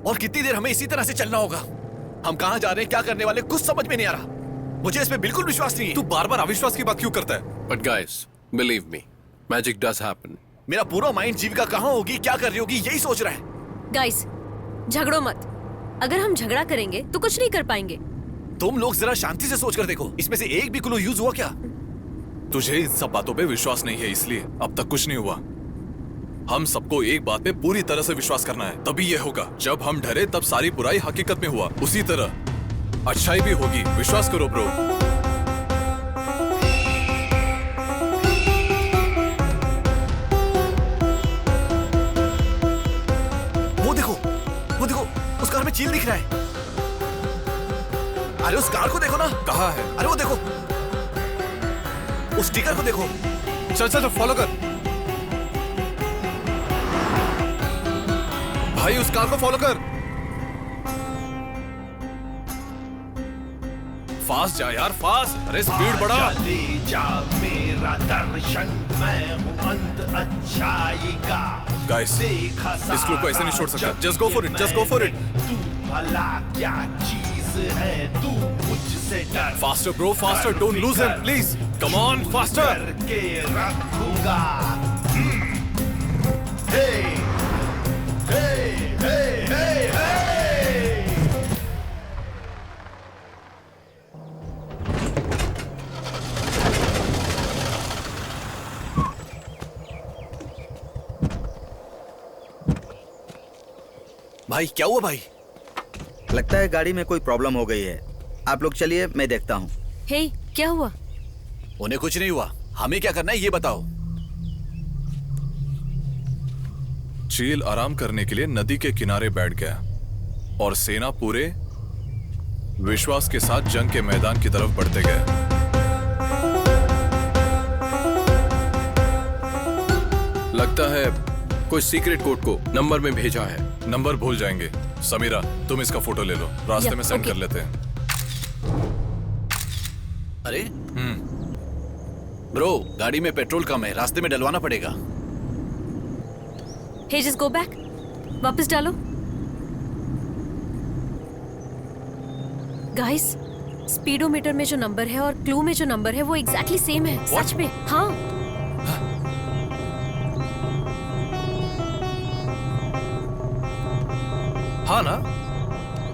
और कितनी देर हमें इसी तरह से चलना होगा? हम कहां जा रहे हैं, क्या करने वाले, कुछ समझ में नहीं आ रहा। मुझे इसमें बिल्कुल विश्वास नहीं है। तू बार बार अविश्वास की बात क्यों करता है? But guys, believe me, magic does happen. मेरा पूरा माइंड जीविका कहां होगी, क्या कर रही होगी, यही सोच रहा है। गाइस, झगड़ो मत। अगर हम झगड़ा करेंगे तो कुछ नहीं कर पाएंगे। तुम लोग जरा शांति से सोच कर देखो, इसमें से एक भी क्लू यूज हुआ क्या? तुझे इन सब बातों पे विश्वास नहीं है, इसलिए अब तक कुछ नहीं हुआ। हम सबको एक बात पे पूरी तरह से विश्वास करना है, तभी ये होगा। जब हम डरे तब सारी बुराई हकीकत में हुआ, उसी तरह अच्छाई भी होगी। विश्वास करो ब्रो। वो देखो, उस कार में चील दिख रहा है। अरे उस कार को देखो ना। कहाँ है? अरे वो देखो, उस स्टिकर को देखो। चल फॉलो कर भाई, उस कार को फॉलो कर। फास्ट जा यार, फास्ट। अरे स्पीड बढ़ा। चले जा मेरा दर्शन, मैं हूं अंत अच्छाई का। गाइस, इस क्लू को ऐसे नहीं छोड़ सकता। Just go for it, just go for it. तू भला क्या चीज है, तू मुझसे डर। Faster bro, faster. Don't lose him please. Come on, faster. करके रखूंगा। हे हे हे हे हे। भाई क्या हुआ भाई? लगता है गाड़ी में कोई प्रॉब्लम हो गई है। आप लोग चलिए, मैं देखता हूँ। हे, क्या हुआ? उन्हें कुछ नहीं हुआ, हमें क्या करना है ये बताओ। चील आराम करने के लिए नदी के किनारे बैठ गया और सेना पूरे विश्वास के साथ जंग के मैदान की तरफ बढ़ते गए। लगता है कोई सीक्रेट कोड को नंबर में भेजा है। नंबर भूल जाएंगे। समीरा, तुम इसका फोटो ले लो, रास्ते में सेंड कर लेते हैं। अरे ब्रो, गाड़ी में पेट्रोल कम है, रास्ते में डलवाना पड़ेगा। हे, जस्ट गो बैक। वापस डालो। गाइस, स्पीडोमीटर में जो नंबर है और क्लू में जो नंबर है वो एग्जैक्टली सेम है। सच में? हाँ। हाँ ना?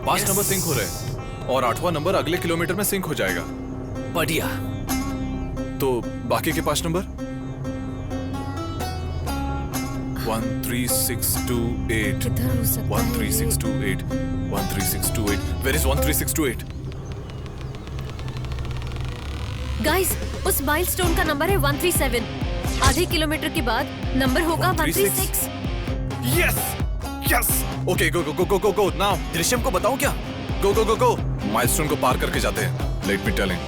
5 नंबर सिंक हो रहे हैं और 8वां नंबर अगले किलोमीटर में सिंक हो जाएगा। बढ़िया। तो बाकी के 5 नंबर 13628 13628 13628। Where is 13628? गाइस, उस माइलस्टोन का नंबर है 137। आधे किलोमीटर के बाद नंबर होगा 136। Yes yes. ओके गो गो गो गो गो गो नाउ। दृश्यम को बताऊं क्या? गो गो गो गो। माइलस्टोन को पार करके जाते हैं। Let me telling.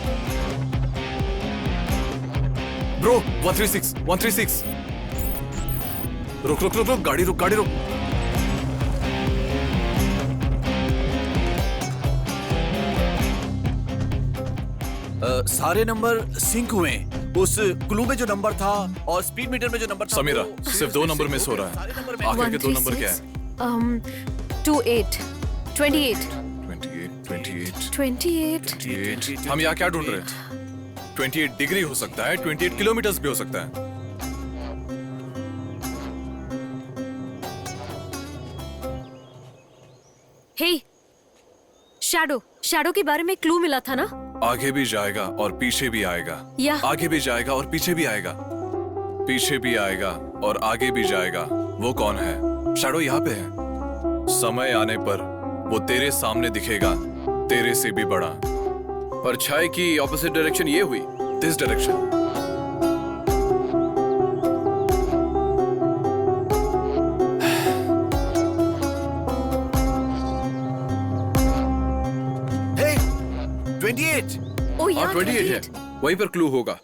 ब्रो 136 136। रुक रुक रुक रुक, गाड़ी रुक गाड़ी रुक। सारे नंबर सिंक हुए। उस क्लू में जो नंबर था और स्पीड मीटर में जो नंबर था। समीरा, सिर्फ 2 नंबर मिस हो रहा है। आखिर के 2 नंबर क्या है? 28 28 28। हम यहाँ क्या ढूंढ रहे हैं? 28 डिग्री हो सकता है, 28 किलोमीटर भी हो सकता है। हे, शैडो के बारे में क्लू मिला था ना? आगे भी जाएगा और पीछे भी आएगा। या आगे भी जाएगा और पीछे भी आएगा। पीछे भी आएगा और आगे भी जाएगा। वो कौन है? शैडो यहाँ पे है। समय आने पर वो तेरे सामने दिखेगा, तेरे से भी बड़ा। परछाई की ऑपोजिट डायरेक्शन ये हुई। This direction. हे, 28। ओ यार, 28 है। वहीं पर क्लू होगा।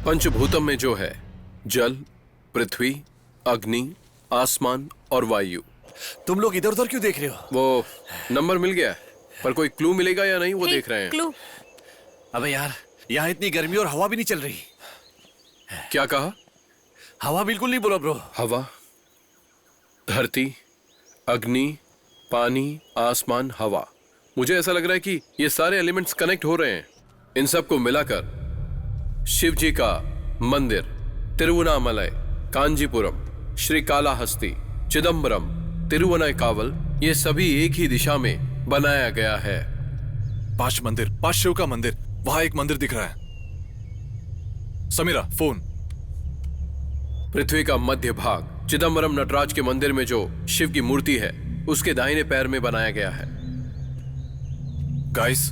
पंचभूतम में जो है जल, पृथ्वी, अग्नि, आसमान और वायु। तुम लोग इधर उधर क्यों देख रहे हो? वो नंबर मिल गया, पर कोई क्लू मिलेगा या नहीं वो देख रहे हैं। क्लू। अबे यार, यहाँ इतनी गर्मी और हवा भी नहीं चल रही। क्या कहा? हवा बिल्कुल नहीं बोला ब्रो। हवा, धरती, अग्नि, पानी, आसमान, हवा। मुझे ऐसा लग रहा है कि ये सारे एलिमेंट्स कनेक्ट हो रहे हैं। इन सबको मिलाकर शिव जी का मंदिर तिरुवनामलई, कांजीपुरम, श्रीकालाहस्ती, चिदम्बरम, तिरुवनाईकावल, ये सभी एक ही दिशा में बनाया गया है। 5 मंदिर, 5 शिव का मंदिर। वहां एक मंदिर दिख रहा है। समीरा, फोन। पृथ्वी का मध्य भाग चिदम्बरम नटराज के मंदिर में जो शिव की मूर्ति है उसके दाहिने पैर में बनाया गया है। गाइस,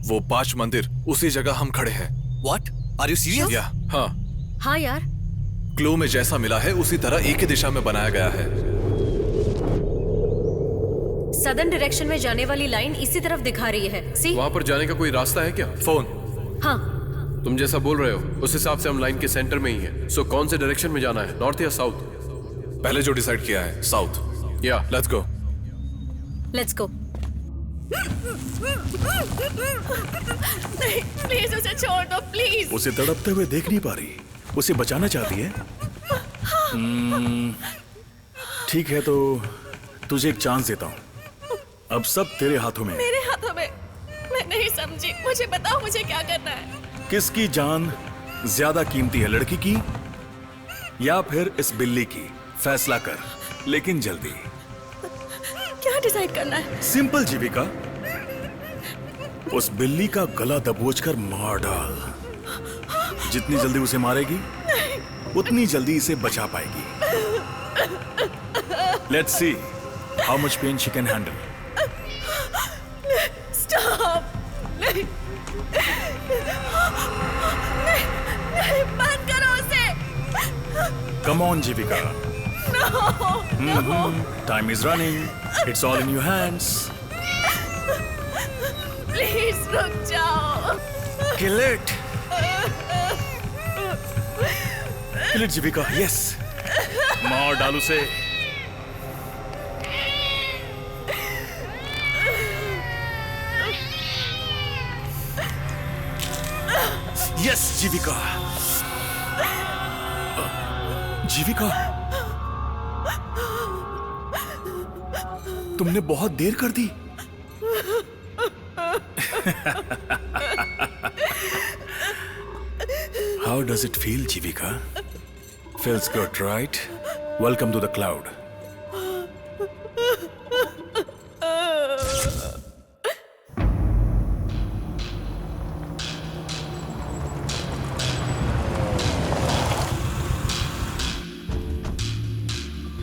वो 5 मंदिर उसी जगह हम खड़े हैं। What? Are you serious? या हाँ। हाँ यार, क्लू में जैसा मिला है उसी तरह एक ही दिशा में बनाया गया है। सदर्न डायरेक्शन में जाने वाली लाइन इसी तरफ दिखा रही है। सी? वहां पर जाने का कोई रास्ता है क्या? फोन। हाँ। तुम जैसा बोल रहे हो उस हिसाब से हम लाइन के सेंटर में ही हैं। सो कौन से डायरेक्शन में जाना है, नॉर्थ या साउथ? पहले जो डिसाइड किया है, साउथ। या लेट्स गो। Let's go. नहीं, प्लीज उसे छोड़ दो, प्लीज। उसे तड़पते हुए देख नहीं पा रही, उसे बचाना चाहती है। ठीक है, तो तुझे एक चांस देता हूँ। अब सब तेरे हाथों में है। मेरे हाथों में? मैं नहीं समझी, मुझे बताओ मुझे क्या करना है। किसकी जान ज्यादा कीमती है, लड़की की या फिर इस बिल्ली की? फैसला कर, लेकिन जल्दी। क्या डिसाइड करना है? सिंपल जीविका, उस बिल्ली का गला दबोचकर मार डाल। जितनी जल्दी उसे मारेगी उतनी जल्दी इसे बचा पाएगी। Let's see how much pain she can handle. Stop. नहीं, नहीं, बंद करो उसे। Come on Jeevika. Time is running, it's all in your hands. Please रुक जाओ। Kill it Jeevika. यस, मार डाल उसे। यस जीविका। जीविका, तुमने बहुत देर कर दी। How does it feel, Jivika? Feels good, right? Welcome to the cloud.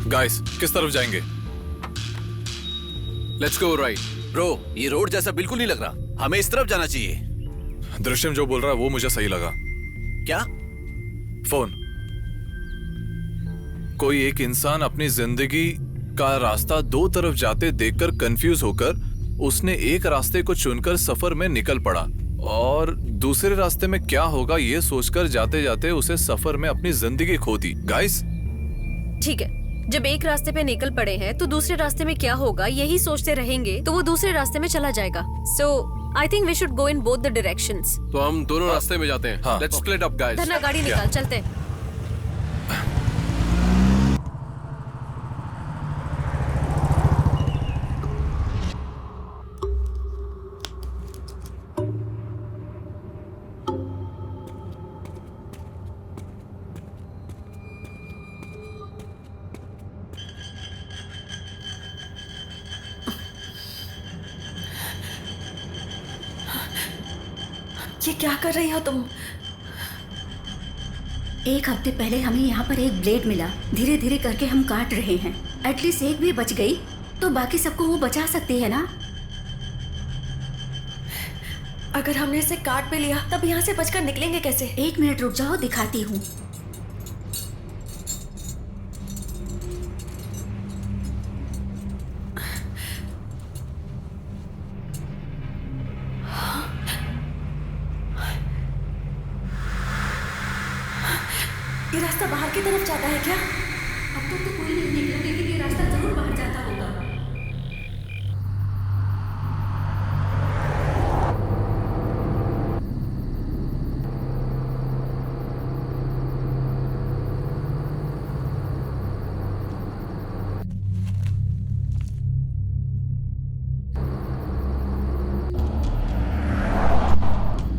Guys किस तरफ जाएंगे? Let's go right. ब्रो, ये रोड जैसा बिल्कुल नहीं लग रहा, हमें इस तरफ जाना चाहिए। दृश्यम जो बोल रहा है वो मुझे सही लगा। क्या? फोन। कोई एक इंसान अपनी जिंदगी का रास्ता दो तरफ जाते देखकर कंफ्यूज होकर उसने एक रास्ते को चुनकर सफर में निकल पड़ा और दूसरे रास्ते में क्या होगा ये सोचकर जाते जाते उसे सफर में अपनी जिंदगी खो दी। गाइस ठीक है, जब एक रास्ते पे निकल पड़े हैं तो दूसरे रास्ते में क्या होगा यही सोचते रहेंगे तो वो दूसरे रास्ते में चला जाएगा। So I think we should go in both the directions. तो हम दोनों रास्ते में जाते हैं। Let's split up guys. Dhanna गाड़ी निकाल, चलते हैं। ये क्या कर रही हो तुम? एक हफ्ते पहले हमें यहाँ पर एक ब्लेड मिला, धीरे धीरे करके हम काट रहे हैं। एटलीस्ट एक भी बच गई तो बाकी सबको वो बचा सकती है ना। अगर हमने इसे काट भी लिया तब यहाँ से बचकर निकलेंगे कैसे? 1 मिनट रुक जाओ, दिखाती हूँ। ये रास्ता बाहर की तरफ जाता है क्या? अब तक तो कोई नहीं निकला, लेकिन ये रास्ता जरूर बाहर जाता होगा।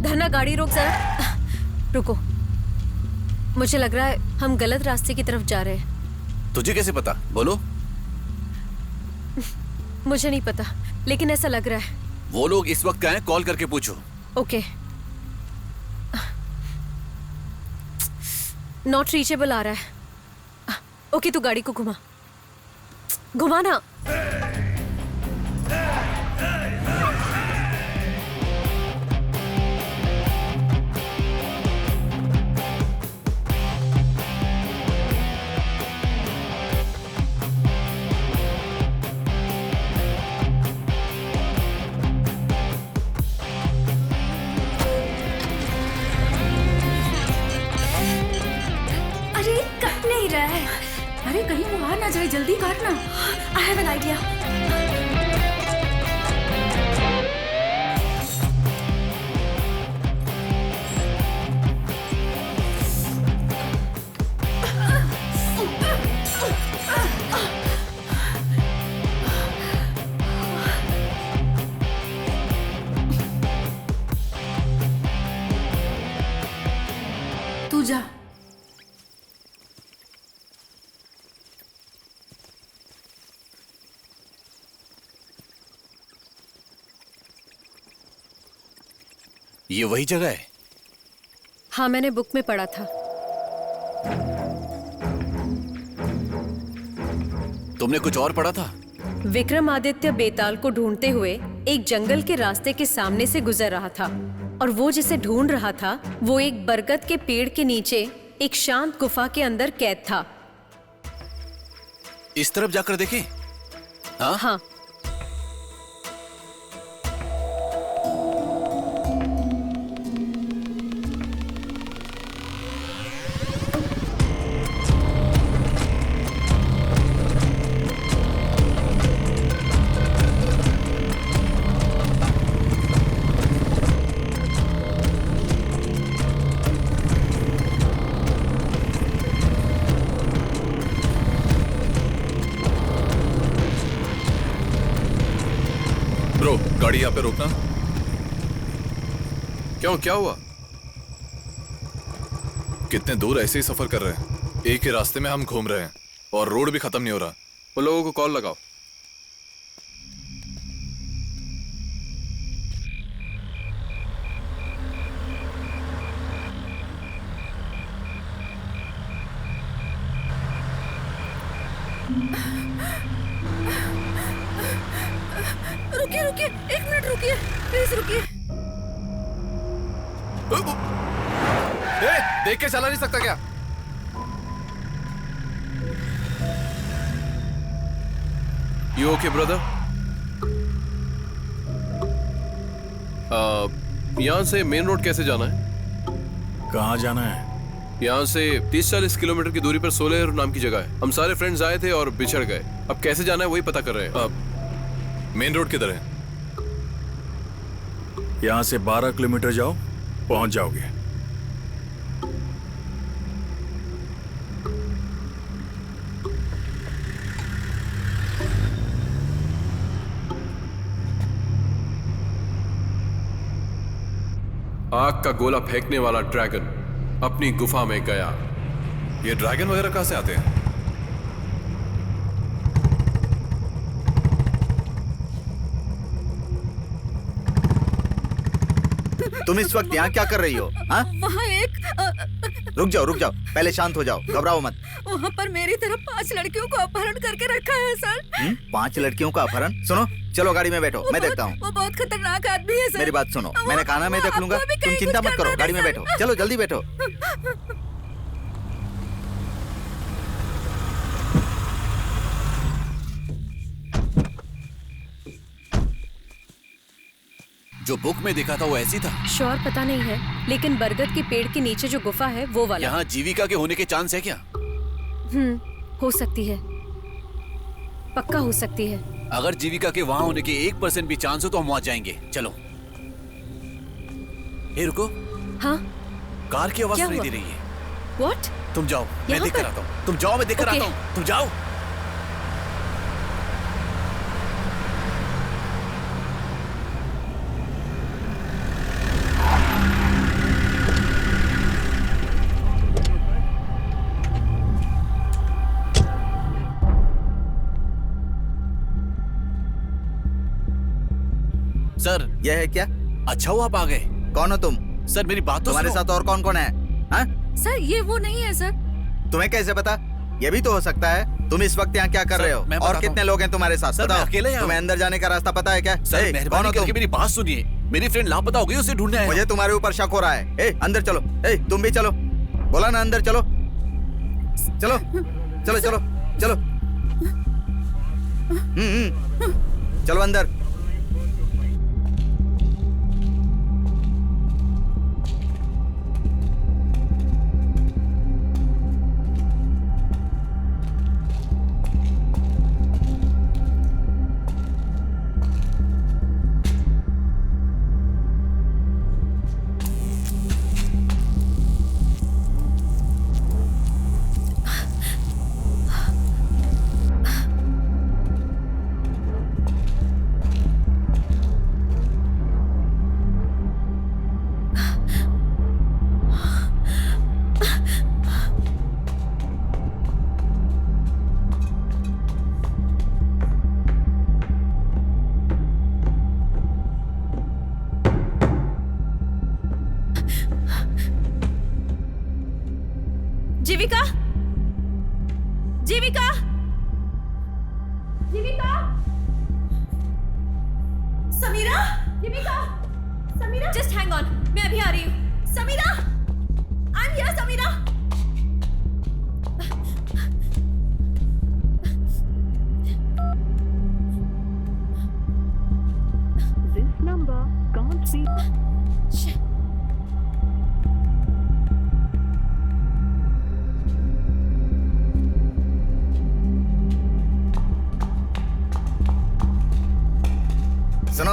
धन्ना गाड़ी रोक जरा। रुको, मुझे लग रहा है हम गलत रास्ते की तरफ जा रहे हैं। तुझे कैसे पता? बोलो। मुझे नहीं पता, लेकिन ऐसा लग रहा है। वो लोग इस वक्त कहाँ हैं? कॉल करके पूछो। ओके। नॉट रीचेबल आ रहा है। ओके, तू गाड़ी को घुमा, घुमा ना। अरे कहीं वो आ ना जाए, जल्दी काटना। I have an idea. तू जा। ये वही जगह है? हाँ, मैंने बुक में पढ़ा था। तुमने कुछ और पढ़ा था? विक्रमादित्य बेताल को ढूंढते हुए एक जंगल के रास्ते के सामने से गुजर रहा था और वो जिसे ढूंढ रहा था वो एक बरगद के पेड़ के नीचे एक शांत गुफा के अंदर कैद था। इस तरफ जाकर देखें? हाँ? हाँ। ब्रो, गाड़ी यहाँ पे रोकना। क्यों, क्या हुआ? कितने दूर ऐसे ही सफर कर रहे हैं, एक ही रास्ते में हम घूम रहे हैं और रोड भी खत्म नहीं हो रहा। वो लोगों को कॉल लगाओ। प्लीज रुकिए। देख के चला नहीं सकता क्या? You okay, brother? यहाँ से मेन रोड कैसे जाना है? कहाँ जाना है? यहाँ से 30-40 किलोमीटर की दूरी पर सोलेर नाम की जगह है। हम सारे फ्रेंड्स आए थे और बिछड़ गए। अब कैसे जाना है वही पता कर रहे हैं। मेन रोड किधर है? यहाँ से 12 किलोमीटर जाओ, पहुंच जाओगे। आग का गोला फेंकने वाला ड्रैगन अपनी गुफा में गया। ये ड्रैगन वगैरह कहाँ से आते हैं? तुम इस वक्त यहाँ क्या कर रही हो? हाँ? वहाँ एक रुक जाओ, पहले शांत हो जाओ, घबराओ मत। वहाँ पर मेरी तरफ 5 लड़कियों को अपहरण करके रखा है सर। 5 लड़कियों का अपहरण? सुनो, चलो गाड़ी में बैठो, मैं देखता हूँ। वो बहुत खतरनाक आदमी है सर। मेरी बात सुनो, मैंने कहा ना मैं देख लूंगा। तुम चिंता मत करो, गाड़ी में बैठो, चलो जल्दी बैठो। जो बुक में देखा था वो ऐसी था? श्योर पता नहीं है, लेकिन बरगद के पेड़ के नीचे जो गुफा है वो वाला। यहाँ जीविका के होने के चांस है क्या? हो सकती है, पक्का हो सकती है। अगर जीविका के वहाँ होने के 1% भी चांस हो तो हम वहाँ जाएंगे। चलो। ए रुको। हाँ? कार की आवाज नहीं दे रही है। What? तुम जाओ, मैं देख कर आता हूँ। तुम जाओ, मैं देख कर आता हूँ। तुम जाओ। सर, यह है क्या? अच्छा हुआ आप आ गए। कौन हो तुम? सर मेरी बात तो तुम्हारे साथ और कौन कौन है? हाँ? सर ये वो नहीं है सर। तुम्हें कैसे पता? ये भी तो हो सकता है। तुम इस वक्त यहाँ क्या कर रहे हो? और कितने लोग हैं तुम्हारे साथ? सर, मैं अकेले यहाँ। तुम्हें अंदर जाने का रास्ता पता है क्या? सर मेहरबानी करके मेरी बात सुनिए। मेरी फ्रेंड लापता हो गई, उसे ढूंढने आया। मुझे तुम्हारे ऊपर शक हो रहा है। ए, अंदर चलो। ए, तुम भी चलो। बोला ना अंदर चलो। चलो चलो चलो चलो। चलो अंदर। Jeevika, Jeevika, Jeevika, Samira, Jeevika, Samira, just hang on, मैं अभी आ रही हूँ। Samira, I am here Samira. This number can't be. सुनो,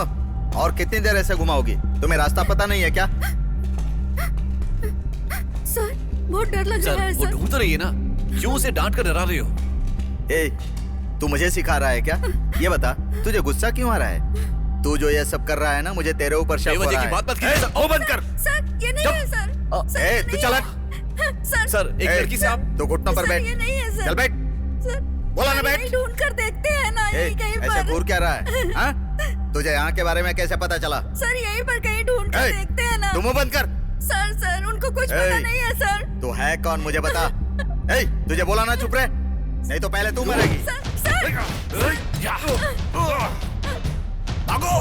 और कितनी देर ऐसे घुमाओगी? तुम्हें रास्ता पता नहीं है क्या? सर बहुत डर लग रहा है सर। वो ढूंढ तो रही है ना, क्यों उसे डांट कर डरा रही हो? ए, तू मुझे सिखा रहा है क्या? ये बता, तुझे गुस्सा क्यों आ रहा है? तू जो ये सब कर रहा है ना, मुझे तेरे ऊपर शक हो रहा है। बात मत कीजिए। ओ बंद कर। सर ये नहीं है सर। ए, तू चल। सर एक लड़की से आप तो घुटनों पर बैठ। ये नहीं है सर। चल बैठ। सर बोला ना बैठ। ढूंढ कर देखते हैं ना, यही कहीं पर। ऐसे घूर क्या रहा है? हाँ? तुझे यहाँ के बारे में कैसे पता चला? सर यहीं पर कहीं ढूंढ कर देखते हैं ना। तुम मुंह बंद कर। सर उनको कुछ पता नहीं है सर। तू है कौन मुझे बता। ए, तुझे बोला ना चुप रहे, नहीं तो पहले तू मरेगी। भागो।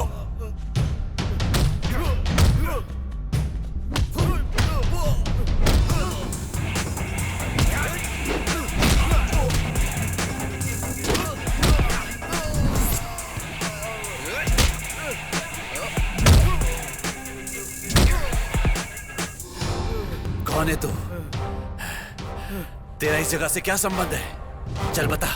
कौन है तू? तेरा इस जगह से क्या संबंध है? चल बता।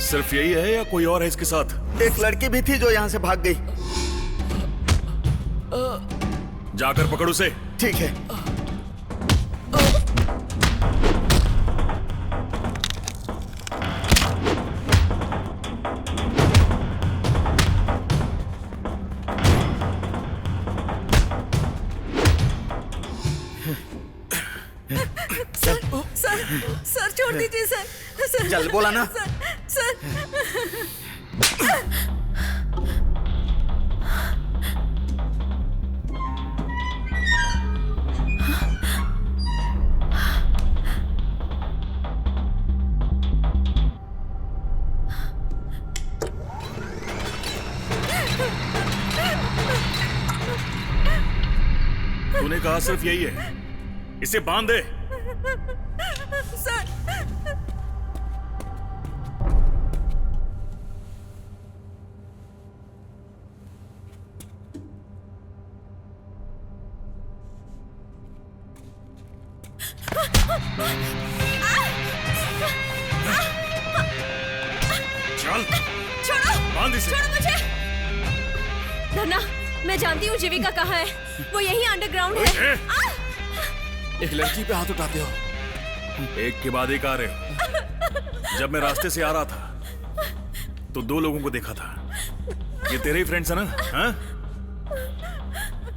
सिर्फ यही है या कोई और है इसके साथ? एक लड़की भी थी जो यहाँ से भाग गई। जाकर पकड़ उसे। ठीक है। सर छोड़ दीजिए सर। चल बोला ना। सर तूने कहा सिर्फ यही है, इसे बांध दे। चल छोड़ो, बांध इसे। छोड़ो मुझे। धन्ना, मैं जानती हूँ जीविका कहाँ है। वो यही अंडरग्राउंड है। एक लड़की पे हाथ उठाते हो। एक के बाद एक आ रहे हो। जब मैं रास्ते से आ रहा था तो दो लोगों को देखा था। ये तेरे ही फ्रेंड्स है ना? हाँ?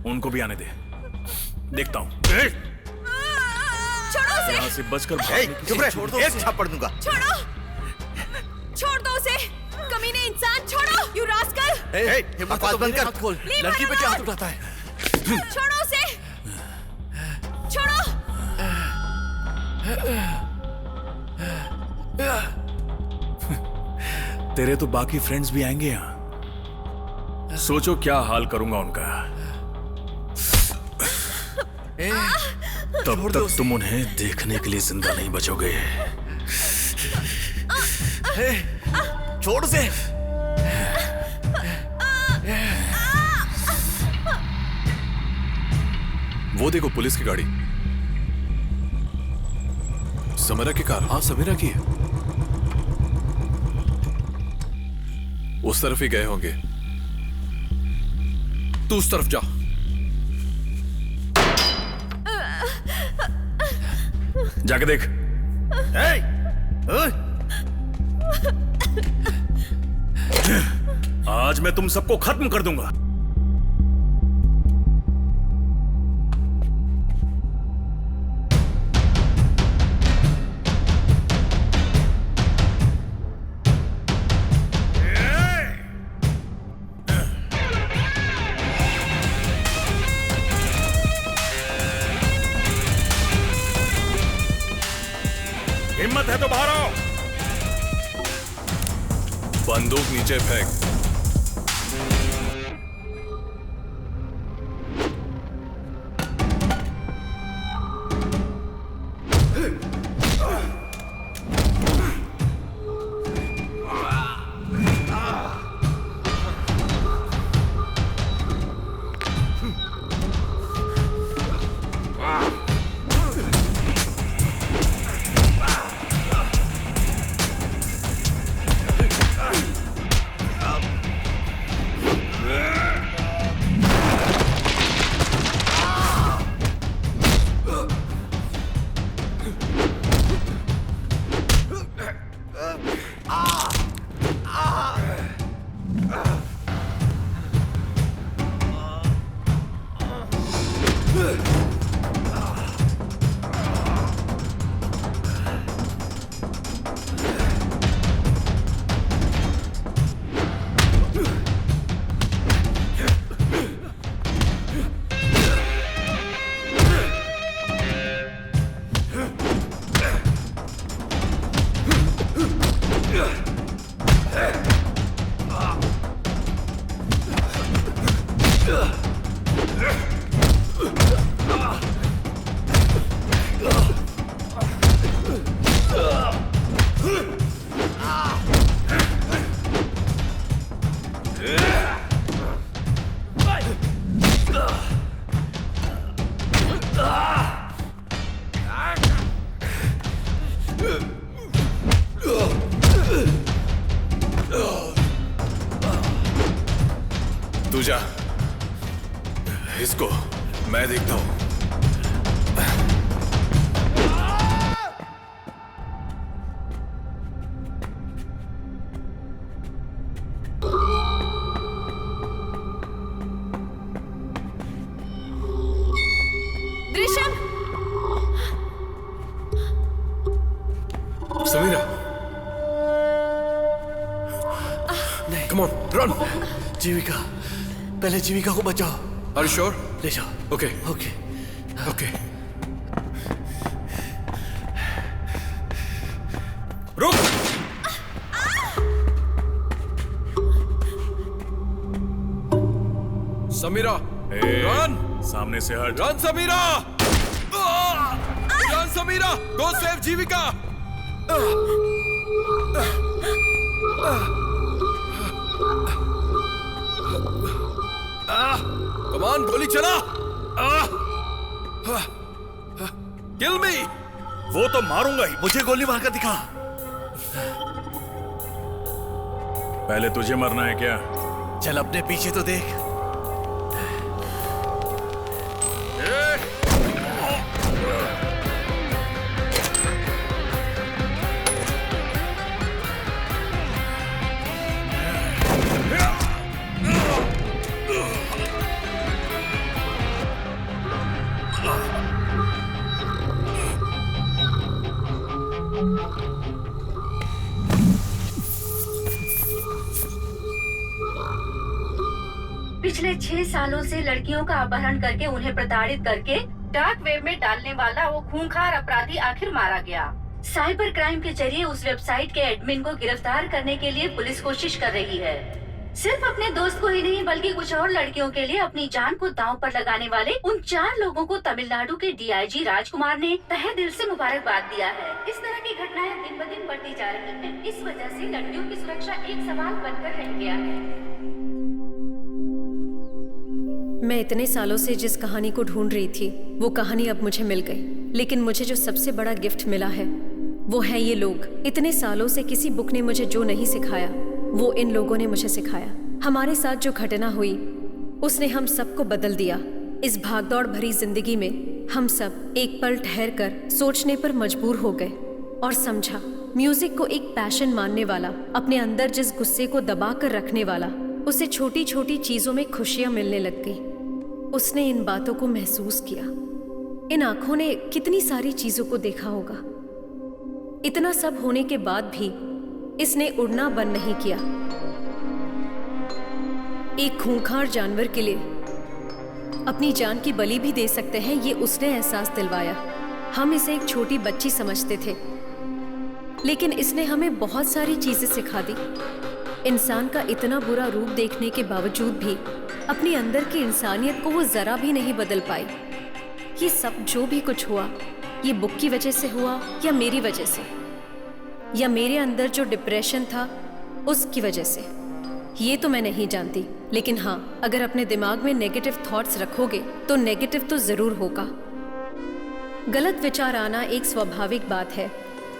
उनको भी आने दे, देखता हूँ। छोड़ो उसे। यहाँ से बचकर भागने की चुप रह, छोड़ दो एक उसे। थप्पड़ दूंगा। छोड़ो, छोड़ दो उसे। कमीने इंसान, छोड़ो। You rascal. बकवास बंद कर। खोल। लड़की पे क्या हाथ उठाता है? छोड़ो उसे। छोड़ो। तेरे तो बाकी फ्रेंड्स भी आएंगे यहाँ। सोचो क्या हाल करूंगा उनका। तब तक तुम उन्हें देखने के लिए जिंदा नहीं बचोगे। छोड़ से। वो देखो पुलिस की गाड़ी। समीरा की कार। हाँ समीरा की है। उस तरफ ही गए होंगे। तू उस तरफ जा। जाके देख। आज मैं तुम सबको खत्म कर दूंगा। हिम्मत है तो बाहर आओ। बंदूक नीचे फेंक। तू जा, इसको मैं देखता हूं। Drishyam, Samira, come on, run. Jeevika, पहले जीविका को बचाओ। Are you sure? ले जाओ। Okay okay okay. रुक। समीरा, रन। सामने से हट। Run Samira, run Samira, go save Jeevika. Come on, गोली चला। किल मी। वो तो मारूंगा ही। मुझे गोली मारकर दिखा। पहले तुझे मरना है क्या? चल अपने पीछे तो देख। पिछले 6 सालों से लड़कियों का अपहरण करके उन्हें प्रताड़ित करके डार्क वेब में डालने वाला वो खूंखार अपराधी आखिर मारा गया। साइबर क्राइम के जरिए उस वेबसाइट के एडमिन को गिरफ्तार करने के लिए पुलिस कोशिश कर रही है। सिर्फ अपने दोस्त को ही नहीं बल्कि कुछ और लड़कियों के लिए अपनी जान को दांव पर लगाने वाले उन 4 लोगों को तमिलनाडु के डीआईजी राजकुमार ने तहे दिल से मुबारकबाद दिया है। इस तरह की घटनाएं दिन ब दिन बढ़ती जा रही हैं। इस वजह से लड़कियों की सुरक्षा एक सवाल बनकर रह गया है। मैं इतने सालों से जिस कहानी को ढूंढ रही थी वो कहानी अब मुझे मिल गई, लेकिन मुझे जो सबसे बड़ा गिफ्ट मिला है वो है ये लोग। इतने सालों से किसी बुक ने मुझे जो नहीं सिखाया वो इन लोगों ने मुझे सिखाया। हमारे साथ जो घटना हुई उसने हम सबको बदल दिया। इस भागदौड़ भरी जिंदगी में हम सब एक पल ठहर कर सोचने पर मजबूर हो गए और समझा म्यूजिक को एक पैशन मानने वाला, अपने अंदर जिस गुस्से को दबा कर रखने वाला, उसे छोटी छोटी चीजों में खुशियां मिलने लग गई। उसने इन बातों को महसूस किया। इन आंखों ने कितनी सारी चीजों को देखा होगा। इतना सब होने के बाद भी इसने उड़ना बंद नहीं किया। एक खूंखार जानवर के लिए अपनी जान की बलि भी दे सकते हैं, ये उसने एहसास दिलवाया। हम इसे एक छोटी बच्ची समझते थे, लेकिन इसने हमें बहुत सारी चीजें सिखा दी। इंसान का इतना बुरा रूप देखने के बावजूद भी अपने अंदर की इंसानियत को वो जरा भी नहीं बदल पाई। ये सब जो भी कुछ हुआ ये बुक की वजह से हुआ या मेरी वजह से, या मेरे अंदर जो डिप्रेशन था उसकी वजह से, ये तो मैं नहीं जानती। लेकिन हाँ, अगर अपने दिमाग में नेगेटिव थॉट्स रखोगे तो नेगेटिव तो जरूर होगा। गलत विचार आना एक स्वाभाविक बात है,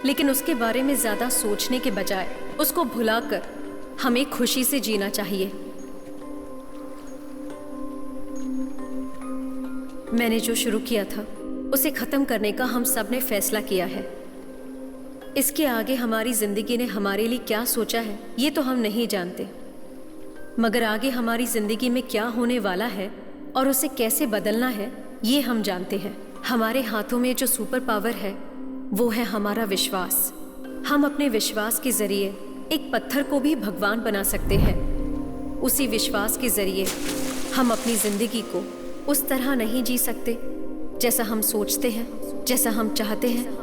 लेकिन उसके बारे में ज्यादा सोचने के बजाय उसको भुलाकर हमें खुशी से जीना चाहिए। मैंने जो शुरू किया था उसे खत्म करने का हम सब ने फैसला किया है। इसके आगे हमारी जिंदगी ने हमारे लिए क्या सोचा है ये तो हम नहीं जानते, मगर आगे हमारी जिंदगी में क्या होने वाला है और उसे कैसे बदलना है ये हम जानते हैं। हमारे हाथों में जो सुपर पावर है वो है हमारा विश्वास। हम अपने विश्वास के जरिए एक पत्थर को भी भगवान बना सकते हैं। उसी विश्वास के जरिए हम अपनी जिंदगी को उस तरह नहीं जी सकते जैसा हम सोचते हैं, जैसा हम चाहते हैं।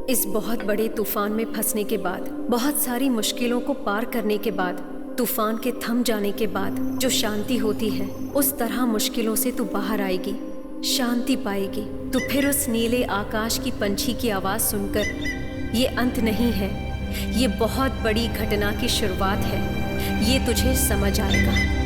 इस बहुत बड़े तूफान में फंसने के बाद, बहुत सारी मुश्किलों को पार करने के बाद, तूफान के थम जाने के बाद जो शांति होती है, उस तरह मुश्किलों से तू बाहर आएगी, शांति पाएगी। तो फिर उस नीले आकाश की पंछी की आवाज सुनकर ये अंत नहीं है, ये बहुत बड़ी घटना की शुरुआत है, ये तुझे समझ आएगा।